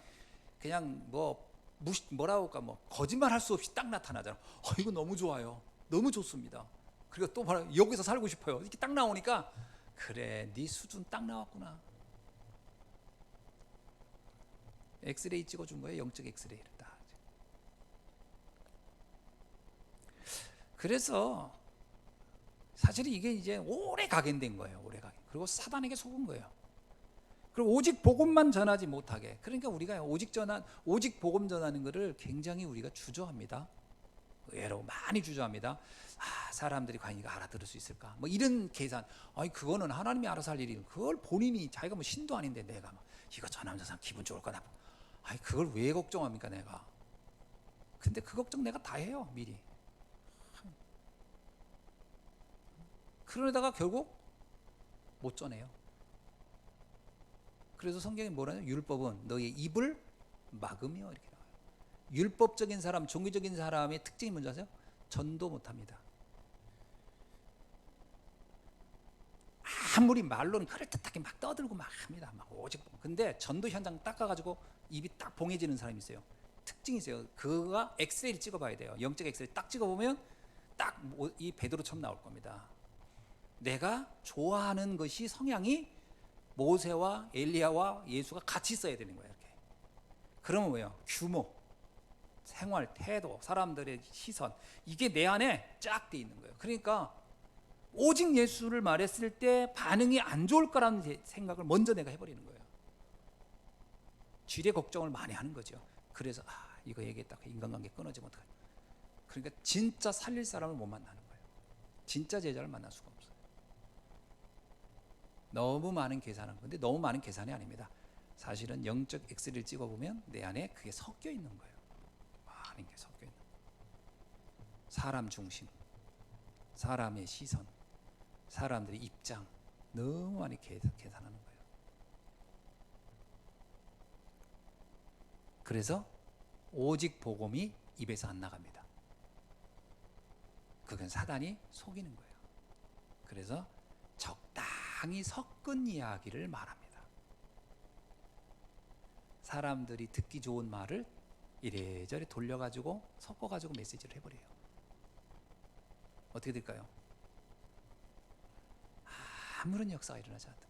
뭐라고 할까, 거짓말 할 수 없이 딱 나타나잖아요. 이거 너무 좋아요. 너무 좋습니다. 그리고 또 여기서 살고 싶어요. 이렇게 딱 나오니까 그래, 네 수준 딱 나왔구나. 엑스레이 찍어준 거예요. 영적 엑스레이를 다. 그래서 사실 이게 이제 오래 각인된 거예요. 오래 각인. 그리고 사단에게 속은 거예요. 그리고 오직 복음만 전하지 못하게. 그러니까 우리가 오직 복음 전하는 것을 굉장히 우리가 주저합니다. 의외로 많이 주저합니다. 사람들이 과연 이거 알아들을 수 있을까? 뭐 이런 계산. 그거는 하나님이 알아서 할 일이. 그걸 본인이 자기가 뭐 신도 아닌데 내가 이거 전하면서 사람 기분 좋을까 나빠. 그걸 왜 걱정합니까 내가? 근데 그 걱정 내가 다 해요 미리. 그러다가 결국 못 전해요. 그래서 성경이 뭐라냐? 율법은 너의 입을 막으며 이렇게 나와요. 율법적인 사람, 종교적인 사람의 특징이 뭔지 아세요? 전도 못합니다. 아무리 말로는 그럴듯하게 막 떠들고 막 합니다. 막 오직. 근데 전도 현장 딱 가가지고 입이 딱 봉해지는 사람이 있어요. 특징이 있어요. 그거가 엑셀 찍어봐야 돼요. 영적 엑셀 딱 찍어보면 딱 이 베드로처럼 나올 겁니다. 내가 좋아하는 것이 성향이 모세와 엘리야와 예수가 같이 있어야 되는 거예요. 이렇게. 그러면 뭐예요? 규모, 생활, 태도, 사람들의 시선, 이게 내 안에 쫙 돼 있는 거예요. 그러니까 오직 예수를 말했을 때 반응이 안 좋을 거라는 생각을 먼저 내가 해버리는 거예요. 지뢰 걱정을 많이 하는 거죠. 그래서 이거 얘기했다가 인간관계 끊어지면 어떡해. 그러니까 진짜 살릴 사람을 못 만나는 거예요. 진짜 제자를 만날 수가 없어요. 너무 많은 계산한 건데 너무 많은 계산이 아닙니다. 사실은 영적 엑셀을 찍어보면 내 안에 그게 섞여 있는 거예요. 많은 게 섞여 있는 거예요. 사람 중심, 사람의 시선, 사람들의 입장, 너무 많이 계산하는 거예요. 그래서 오직 복음이 입에서 안 나갑니다. 그건 사단이 속이는 거예요. 그래서 적당히 섞은 이야기를 말합니다. 사람들이 듣기 좋은 말을 이래저래 돌려가지고 섞어가지고 메시지를 해버려요. 어떻게 될까요? 아무런 역사가 일어나지 않다.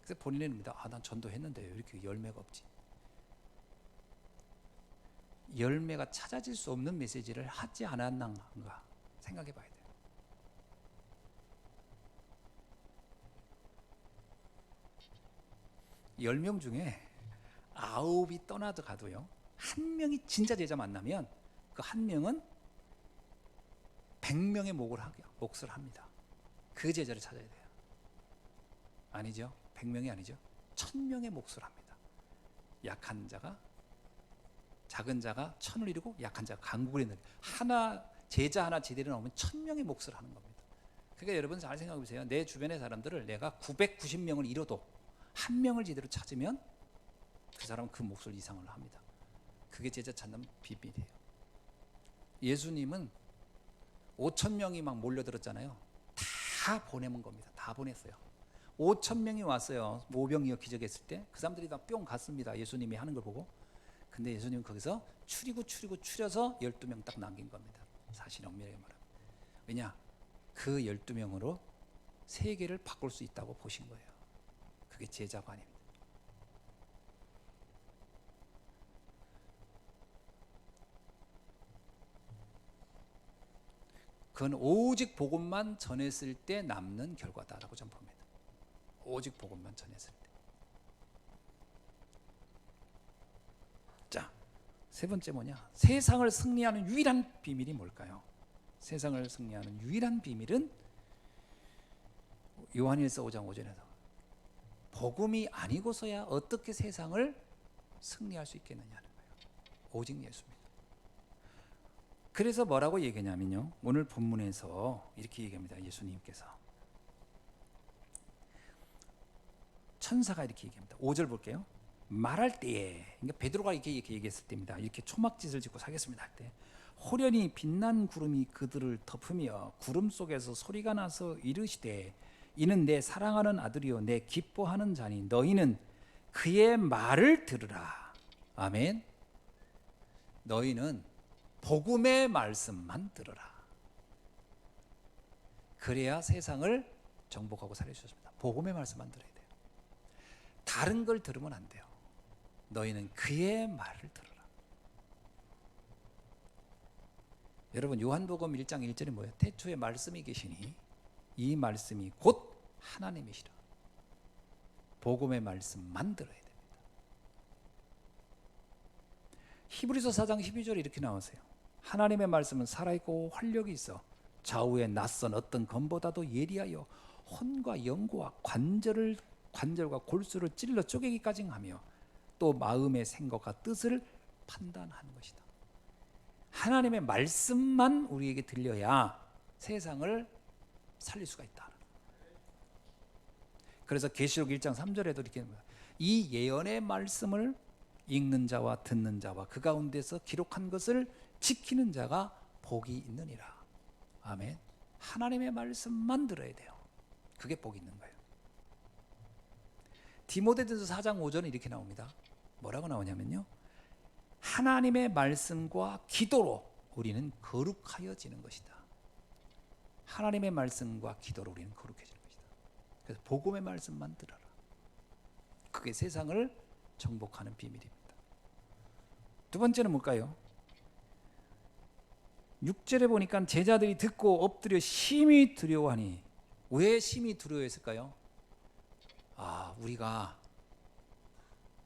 그래서 본인은 봅니다. 난 전도했는데 왜 이렇게 열매가 없지? 열매가 찾아질 수 없는 메시지를 하지 않았는가 생각해 봐야 돼요. 열 명 중에 9이 떠나도 가도요, 한 명이 진짜 제자 만나면 그 한 명은 100명의 몫을 합니다. 그 제자를 찾아야 돼요. 아니죠. 100명이 아니죠. 1000명의 몫을 합니다. 약한 자가, 작은 자가 1000을 이루고 약한 자가 강국을 이루는, 제자 하나 제대로 나오면 1000명의 몫을 하는 겁니다. 그러니까 여러분 잘 생각해 보세요. 내 주변의 사람들을 내가 990명을 잃어도 한 명을 제대로 찾으면 그 사람은 그 몫을 이상을 합니다. 그게 제자 찾는 비밀이에요. 예수님은 5,000명이 막 몰려들었잖아요. 다 보내는 겁니다. 다 보냈어요. 5,000명이 왔어요. 모병이어 기적했을 때 그 사람들이 다 뿅 갔습니다. 예수님이 하는 걸 보고. 근데 예수님은 거기서 추려서 12명 딱 남긴 겁니다. 사실 엄밀하게 말하면. 왜냐? 그 12명으로 세계를 바꿀 수 있다고 보신 거예요. 그게 제자관입니다. 그건 오직 복음만 전했을 때 남는 결과다라고 저는 봅니다. 오직 복음만 전했을 때. 자, 세 번째 뭐냐? 세상을 승리하는 유일한 비밀이 뭘까요? 세상을 승리하는 유일한 비밀은 요한일서 5장 5절에서 복음이 아니고서야 어떻게 세상을 승리할 수 있겠느냐는 거예요. 오직 예수입니다. 그래서 뭐라고 얘기하냐면요, 오늘 본문에서 이렇게 얘기합니다. 예수님께서 천사가 이렇게 얘기합니다. 5절 볼게요. 말할 때에, 그러니까 베드로가 이렇게 얘기했을 때입니다. 이렇게 초막짓을 짓고 사겠습니다 할 때, 호련히 빛난 구름이 그들을 덮으며 구름 속에서 소리가 나서 이르시되 이는 내 사랑하는 아들이요 내 기뻐하는 자니 너희는 그의 말을 들으라. 아멘. 너희는 복음의 말씀만 들으라. 그래야 세상을 정복하고 살릴 수 있습니다. 복음의 말씀만 들어야 돼요. 다른 걸 들으면 안 돼요. 너희는 그의 말을 들으라. 여러분 요한복음 1장 1절이 뭐예요? 태초에 말씀이 계시니 이 말씀이 곧 하나님이시라. 복음의 말씀만 들어야 됩니다. 히브리서 4장 12절에 이렇게 나오세요. 하나님의 말씀은 살아있고 활력이 있어 좌우에 낯선 어떤 검보다도 예리하여 혼과 영과 관절과 골수를 찔러 쪼개기까지 하며 또 마음의 생각과 뜻을 판단하는 것이다. 하나님의 말씀만 우리에게 들려야 세상을 살릴 수가 있다. 그래서 계시록 1장 3절에도 이렇게 합니다. 이 예언의 말씀을 읽는 자와 듣는 자와 그 가운데서 기록한 것을 지키는 자가 복이 있느니라. 아멘. 하나님의 말씀만 들어야 돼요. 그게 복이 있는 거예요. 디모데전서 4장 5절은 이렇게 나옵니다. 뭐라고 나오냐면요, 하나님의 말씀과 기도로 우리는 거룩하여지는 것이다. 하나님의 말씀과 기도로 우리는 거룩해지는 것이다. 그래서 복음의 말씀만 들어라. 그게 세상을 정복하는 비밀입니다. 두 번째는 뭘까요? 6절에 보니까 제자들이 듣고 엎드려 심히 두려워하니. 왜 심히 두려워했을까요? 우리가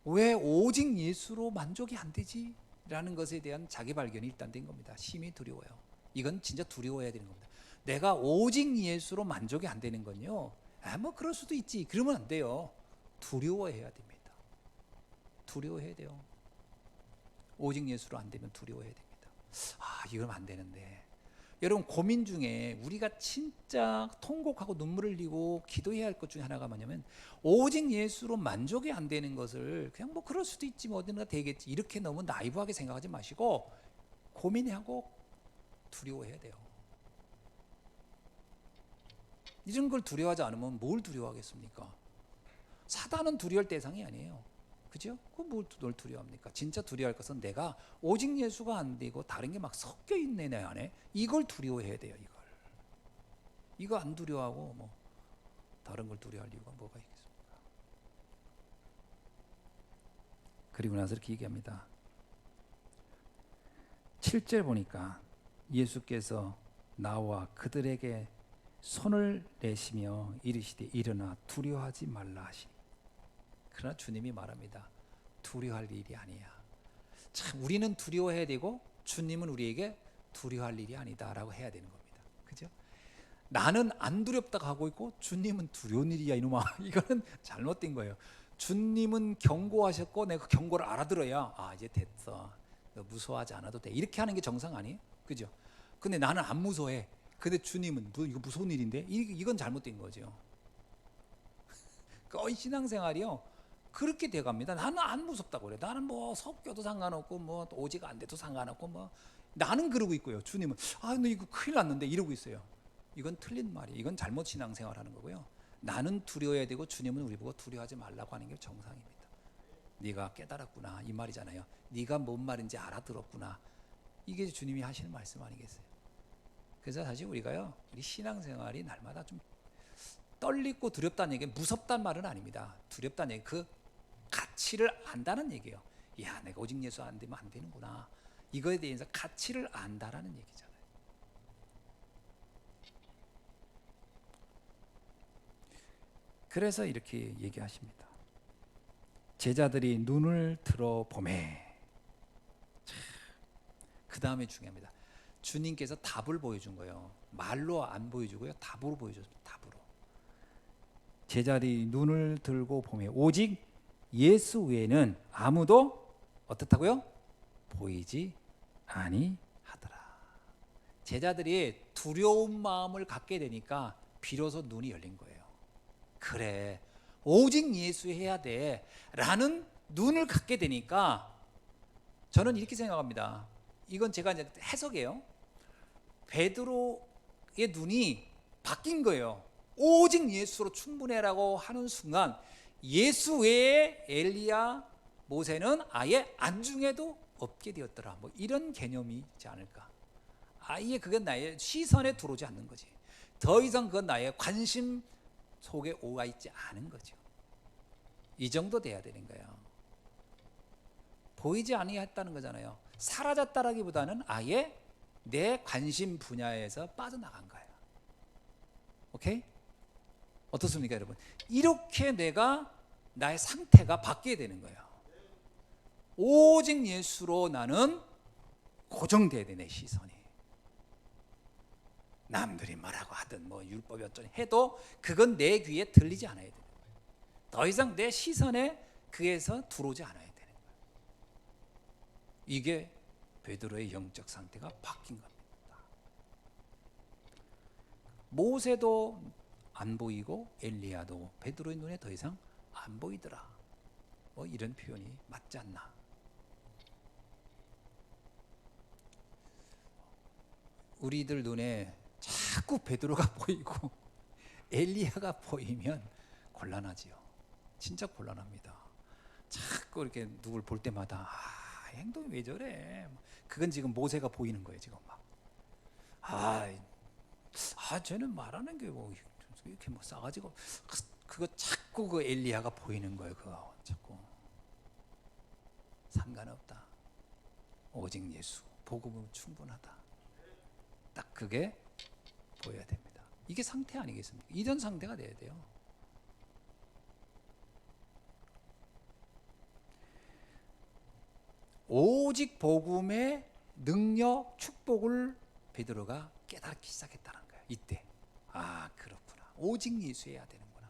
왜 오직 예수로 만족이 안 되지? 라는 것에 대한 자기 발견이 일단 된 겁니다. 심히 두려워요. 이건 진짜 두려워해야 되는 겁니다. 내가 오직 예수로 만족이 안 되는 건요, 뭐 그럴 수도 있지, 그러면 안 돼요. 두려워해야 됩니다. 두려워해야 돼요. 오직 예수로 안 되면 두려워해야 됩니다. 이러면 안 되는데. 여러분, 고민 중에 우리가 진짜 통곡하고 눈물을 흘리고 기도해야 할 것 중에 하나가 뭐냐면, 오직 예수로 만족이 안 되는 것을 그냥 뭐 그럴 수도 있지, 뭐 어딘가 되겠지, 이렇게 너무 나이브하게 생각하지 마시고 고민하고 두려워해야 돼요. 이런 걸 두려워하지 않으면 뭘 두려워하겠습니까? 사단은 두려워할 대상이 아니에요. 그죠? 뭘 두려워합니까? 진짜 두려워할 것은 내가 오직 예수가 안 되고 다른 게 막 섞여 있네, 내 안에. 이걸 두려워해야 돼요. 이거 안 두려워하고 뭐 다른 걸 두려워할 이유가 뭐가 있겠습니까? 그리고 나서 이렇게 얘기합니다. 7절 보니까 예수께서 나와 그들에게 손을 내시며 이르시되 일어나 두려워하지 말라 하시니. 그러나 주님이 말합니다. 두려워할 일이 아니야. 참, 우리는 두려워해야 되고 주님은 우리에게 두려워할 일이 아니다라고 해야 되는 겁니다. 그죠? 나는 안 두렵다고 하고 있고 주님은 두려운 일이야, 이놈아. 이거는 잘못된 거예요. 주님은 경고하셨고 내가 그 경고를 알아들어야 이제 됐어, 너 무서워하지 않아도 돼, 이렇게 하는 게 정상 아니에요? 그죠? 근데 나는 안 무서워해. 근데 주님은 너 이거 무서운 일인데, 이건 잘못된 거죠. 거의 신앙생활이요, 그렇게 돼갑니다. 나는 안 무섭다고 그래. 나는 뭐 섞여도 상관없고 뭐 오직 안 돼도 상관없고 뭐 나는 그러고 있고요. 주님은 너 이거 큰일 났는데 이러고 있어요. 이건 틀린 말이에요. 이건 잘못 신앙생활하는 거고요. 나는 두려워해야 되고 주님은 우리 보고 두려워하지 말라고 하는 게 정상입니다. 네가 깨달았구나, 이 말이잖아요. 네가 뭔 말인지 알아들었구나. 이게 주님이 하시는 말씀 아니겠어요? 그래서 사실 우리가요, 우리 신앙생활이 날마다 좀 떨리고 두렵다는 얘기는 무섭다는 말은 아닙니다. 두렵다는 얘기, 그 가치를 안다는 얘기예요. 야, 내가 오직 예수 안 되면 안 되는구나. 이거에 대해서 가치를 안다라는 얘기잖아요. 그래서 이렇게 얘기하십니다. 제자들이 눈을 들어 보매. 그 다음에 중요합니다. 주님께서 답을 보여준 거예요. 말로 안 보여주고요, 답으로 보여줬습니다. 답으로. 제자들이 눈을 들고 보매 오직 예수 외에는 아무도 어떻다고요? 보이지 아니하더라. 제자들이 두려운 마음을 갖게 되니까 비로소 눈이 열린 거예요. 그래, 오직 예수 해야 돼 라는 눈을 갖게 되니까, 저는 이렇게 생각합니다. 이건 제가 이제 해석이에요. 베드로의 눈이 바뀐 거예요. 오직 예수로 충분해라고 하는 순간 예수 외에 엘리야, 모세는 아예 안중에도 없게 되었더라. 뭐 이런 개념이 있지 않을까. 아예 그건 나의 시선에 들어오지 않는 거지. 더 이상 그건 나의 관심 속에 오가 있지 않은 거죠. 이 정도 돼야 되는 거예요. 보이지 아니했다는 거잖아요. 사라졌다라기보다는 아예 내 관심 분야에서 빠져나간 거예요. 오케이? 어떻습니까, 여러분? 이렇게 내가 나의 상태가 바뀌게 되는 거예요. 오직 예수로 나는 고정돼야 돼, 내 시선이. 남들이 뭐라고 하든 뭐 율법이 어쩌니 해도 그건 내 귀에 들리지 않아야 되는 거예요. 더 이상 내 시선에 그에서 들어오지 않아야 되는 거예요. 이게 베드로의 영적 상태가 바뀐 겁니다. 모세도 안 보이고 엘리야도 베드로의 눈에 더 이상 안 보이더라. 뭐 이런 표현이 맞지 않나. 우리들 눈에 자꾸 베드로가 보이고 엘리야가 보이면 곤란하지요. 진짜 곤란합니다. 자꾸 이렇게 누굴 볼 때마다 행동이 왜 저래? 그건 지금 모세가 보이는 거예요. 지금 막 쟤는 말하는 게 뭐 이렇게 뭐 싸가지고 그거 자꾸 그 엘리야가 보이는 거예요. 그거 자꾸 상관없다. 오직 예수 복음은 충분하다. 딱 그게 보여야 됩니다. 이게 상태 아니겠습니까? 이런 상태가 돼야 돼요. 오직 복음의 능력, 축복을 베드로가 깨닫기 시작했다는 거예요. 이때 그렇구나. 오직 예수여야 되는구나.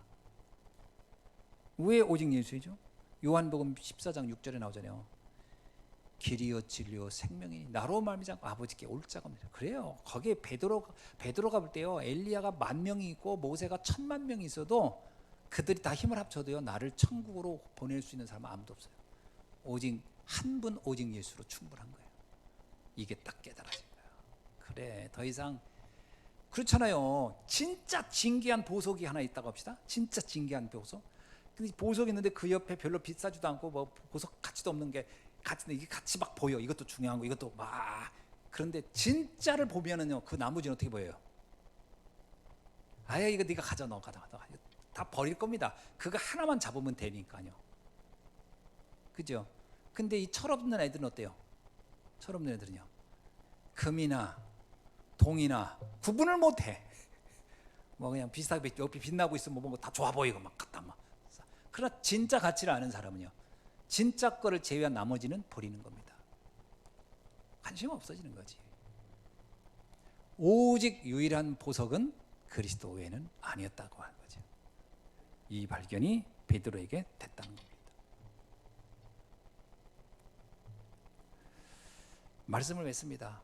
왜 오직 예수이죠? 요한복음 14장 6절에 나오잖아요. 길이요 진리요 생명이니 나로 말미암아 아버지께 올 자가 없느니라. 그래요. 거기에 베드로가 볼 때요, 엘리야가 10,000명이 있고 모세가 1,000,000명이 있어도 그들이 다 힘을 합쳐도요, 나를 천국으로 보낼 수 있는 사람은 아무도 없어요. 오직 한 분, 오직 예수로 충분한 거예요. 이게 딱 깨달아진 거예요. 그래, 더 이상 그렇잖아요. 진짜 진귀한 보석이 하나 있다고 합시다. 진짜 진귀한 보석. 근데 보석이 있는데 그 옆에 별로 비싸지도 않고 뭐 보석 가치도 없는 게 이게 같이 막 보여. 이것도 중요한 거, 이것도 막. 그런데 진짜를 보면은요, 그 나머지는 어떻게 보여요? 이거 네가 가져, 너 가져. 다 버릴 겁니다. 그거 하나만 잡으면 되니까요. 그죠? 근데 이 철없는 애들은 어때요? 철없는 애들은요, 금이나 동이나 구분을 못해. 뭐 그냥 비슷하게 옆이 빛나고 있으면 뭐 다 좋아 보이고 막 갖다 막. 그러나 진짜 가치를 아는 사람은요, 진짜 거를 제외한 나머지는 버리는 겁니다. 관심 없어지는 거지. 오직 유일한 보석은 그리스도 외에는 아니었다고 하는 거죠. 이 발견이 베드로에게 됐다는 겁니다. 말씀을 맺습니다.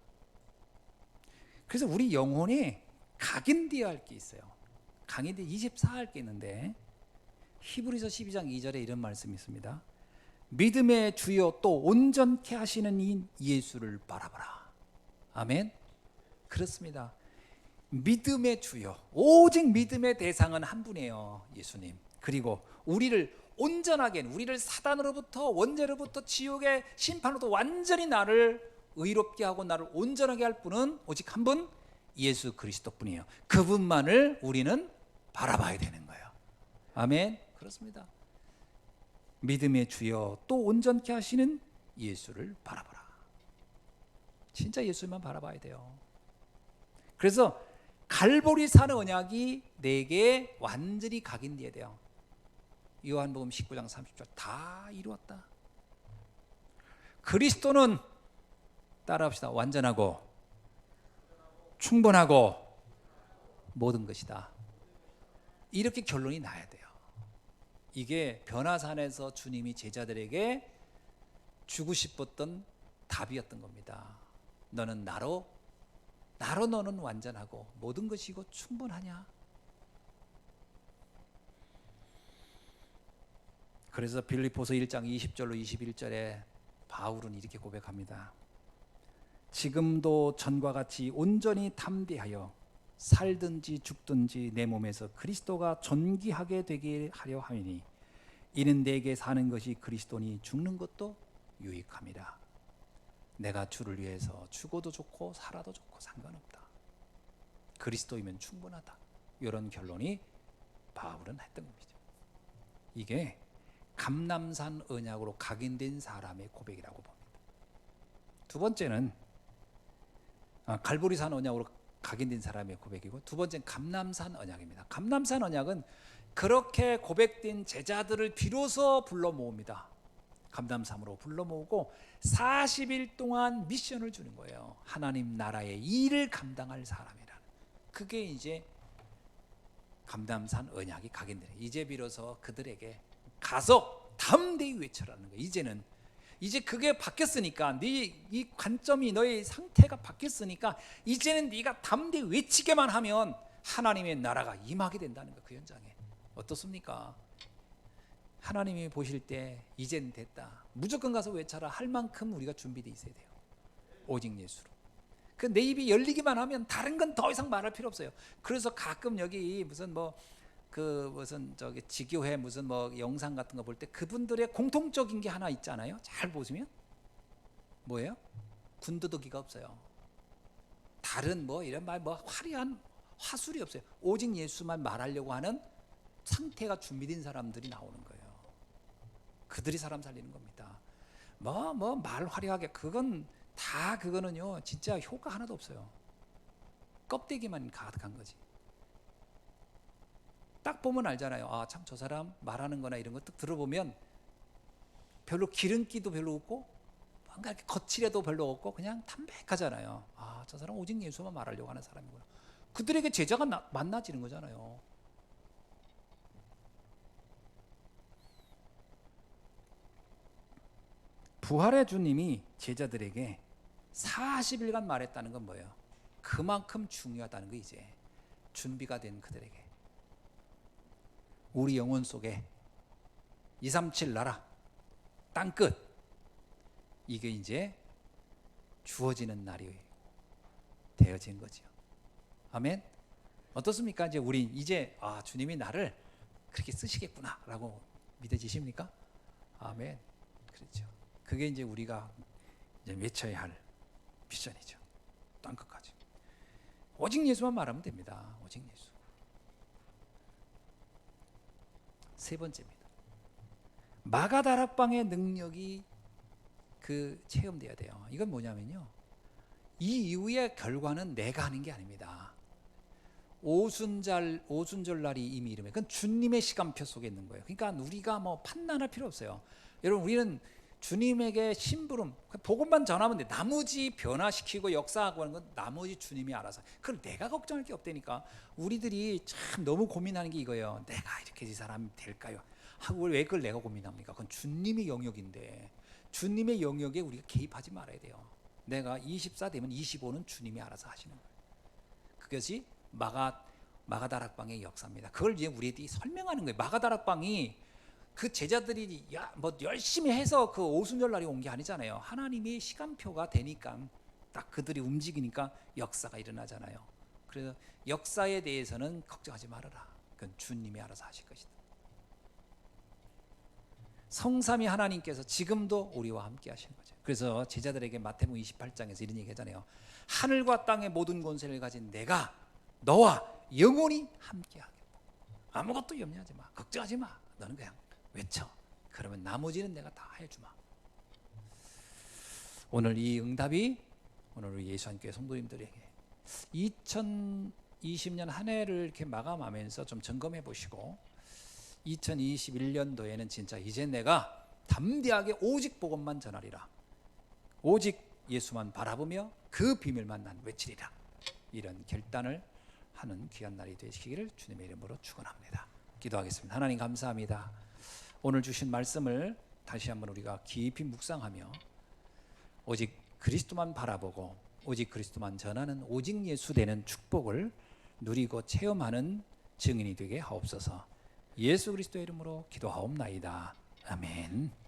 그래서 우리 영혼이 각인되어야 할 게 있어요. 각인되어 24할 게 있는데, 히브리서 12장 2절에 이런 말씀이 있습니다. 믿음의 주요 또 온전케 하시는 이 예수를 바라봐라. 아멘. 그렇습니다. 믿음의 주요, 오직 믿음의 대상은 한 분이에요, 예수님. 그리고 우리를 온전하게, 우리를 사단으로부터, 원죄로부터, 지옥의 심판으로부터 완전히 나를 의롭게 하고 나를 온전하게 할 분은 오직 한 분, 예수 그리스도뿐이에요. 그분만을 우리는 바라봐야 되는 거예요. 아멘. 그렇습니다. 믿음의 주여 또 온전케 하시는 예수를 바라봐라. 진짜 예수만 바라봐야 돼요. 그래서 갈보리산 언약이 내게 완전히 각인되어야 돼요. 요한복음 19장 30절 다 이루었다. 그리스도는 따라합시다. 완전하고 충분하고 모든 것이다. 이렇게 결론이 나야 돼요. 이게 변화산에서 주님이 제자들에게 주고 싶었던 답이었던 겁니다. 너는 나로 너는 완전하고 모든 것이고 충분하냐? 그래서 빌립보서 1장 20절로 21절에 바울은 이렇게 고백합니다. 지금도 전과 같이 온전히 담대하여 살든지 죽든지 내 몸에서 그리스도가 존귀하게 되게 하려 하니 이는 내게 사는 것이 그리스도니 죽는 것도 유익함이라. 내가 주를 위해서 죽어도 좋고 살아도 좋고 상관없다. 그리스도이면 충분하다. 이런 결론이 바울은 했던 겁니다. 이게 감람산 언약으로 각인된 사람의 고백이라고 봅니다. 두 번째는 갈보리산 언약으로 각인된 사람의 고백이고, 두 번째는 감람산 언약입니다. 감람산 언약은 그렇게 고백된 제자들을 비로소 불러 모읍니다. 감람산으로 불러 모으고 40일 동안 미션을 주는 거예요. 하나님 나라의 일을 감당할 사람이라는. 그게 이제 감람산 언약이 각인되는. 이제 비로소 그들에게 가서 담대히 외쳐라는 거예요. 이제 그게 바뀌었으니까, 이 관점이, 너의 상태가 바뀌었으니까 이제는 네가 담대히 외치게만 하면 하나님의 나라가 임하게 된다는 거예요. 그 현장에. 어떻습니까? 하나님이 보실 때 이젠 됐다, 무조건 가서 외쳐라 할 만큼 우리가 준비되어 있어야 돼요. 오직 예수로. 그 내 입이 열리기만 하면 다른 건 더 이상 말할 필요 없어요. 그래서 가끔 여기 무슨 지교회 무슨 영상 같은 거 볼 때 그분들의 공통적인 게 하나 있잖아요. 잘 보시면 뭐예요? 군더더기가 없어요. 다른 뭐 이런 말 뭐 화려한 화술이 없어요. 오직 예수만 말하려고 하는 상태가 준비된 사람들이 나오는 거예요. 그들이 사람 살리는 겁니다. 뭐 말 화려하게 그건 다 그거는요 진짜 효과 하나도 없어요. 껍데기만 가득한 거지. 딱 보면 알잖아요. 아, 참 저 사람 말하는 거나 이런 거 딱 들어보면 별로 기름기도 별로 없고 뭔가 이렇게 거칠해도 별로 없고 그냥 담백하잖아요. 아, 저 사람 오직 예수만 말하려고 하는 사람이구나. 그들에게 제자가 만나지는 거잖아요. 부활의 주님이 제자들에게 40일간 말했다는 건 뭐예요? 그만큼 중요하다는 거. 이제 준비가 된 그들에게 우리 영혼 속에 237 나라 땅끝 이게 이제 주어지는 날이 되어진 거죠. 아멘. 어떻습니까? 이제 우리 이제 주님이 나를 그렇게 쓰시겠구나라고 믿어지십니까? 아멘. 그렇죠. 그게 이제 우리가 이제 외쳐야 할 미션이죠. 땅끝까지. 오직 예수만 말하면 됩니다. 오직 예수. 세 번째입니다. 마가다락방의 능력이 체험돼야 돼요. 이건 뭐냐면요. 이 이후의 결과는 내가 하는 게 아닙니다. 오순절날이 이미 이름에 그건 주님의 시간표 속에 있는 거예요. 그러니까 우리가 뭐 판단할 필요 없어요. 여러분 우리는 주님에게 심부름 복음만 전하면 돼. 나머지 변화시키고 역사하고 하는 건 나머지 주님이 알아서. 그걸 내가 걱정할 게 없다니까. 우리들이 참 너무 고민하는 게 이거예요. 내가 이렇게 이 사람이 될까요? 하고 왜 그걸 내가 고민합니까? 그건 주님의 영역인데 주님의 영역에 우리가 개입하지 말아야 돼요. 내가 24 되면 25는 주님이 알아서 하시는 거예요. 그것이 마가다락방의 역사입니다. 그걸 이제 우리에게 설명하는 거예요. 마가다락방이 그 제자들이 뭐 열심히 해서 그 오순절 날이 온 게 아니잖아요. 하나님의 시간표가 되니까 딱 그들이 움직이니까 역사가 일어나잖아요. 그래서 역사에 대해서는 걱정하지 말아라. 그건 주님이 알아서 하실 것이다. 성삼위 하나님께서 지금도 우리와 함께 하시는 거죠. 그래서 제자들에게 마태복음 28장에서 이런 얘기 하잖아요. 하늘과 땅의 모든 권세를 가진 내가 너와 영원히 함께 하겠다. 아무것도 염려하지 마. 걱정하지 마. 너는 그냥 외쳐. 그러면 나머지는 내가 다 해주마. 오늘 이 응답이 오늘 우리 예수한교회 성도님들에게 2020년 한 해를 이렇게 마감하면서 좀 점검해 보시고 2021년도에는 진짜 이제 내가 담대하게 오직 복음만 전하리라. 오직 예수만 바라보며 그 비밀만 난 외치리라. 이런 결단을 하는 귀한 날이 되시기를 주님의 이름으로 축원합니다. 기도하겠습니다. 하나님 감사합니다. 오늘 주신 말씀을 다시 한번 우리가 깊이 묵상하며 오직 그리스도만 바라보고 오직 그리스도만 전하는 오직 예수 되는 축복을 누리고 체험하는 증인이 되게 하옵소서. 예수 그리스도의 이름으로 기도하옵나이다. 아멘.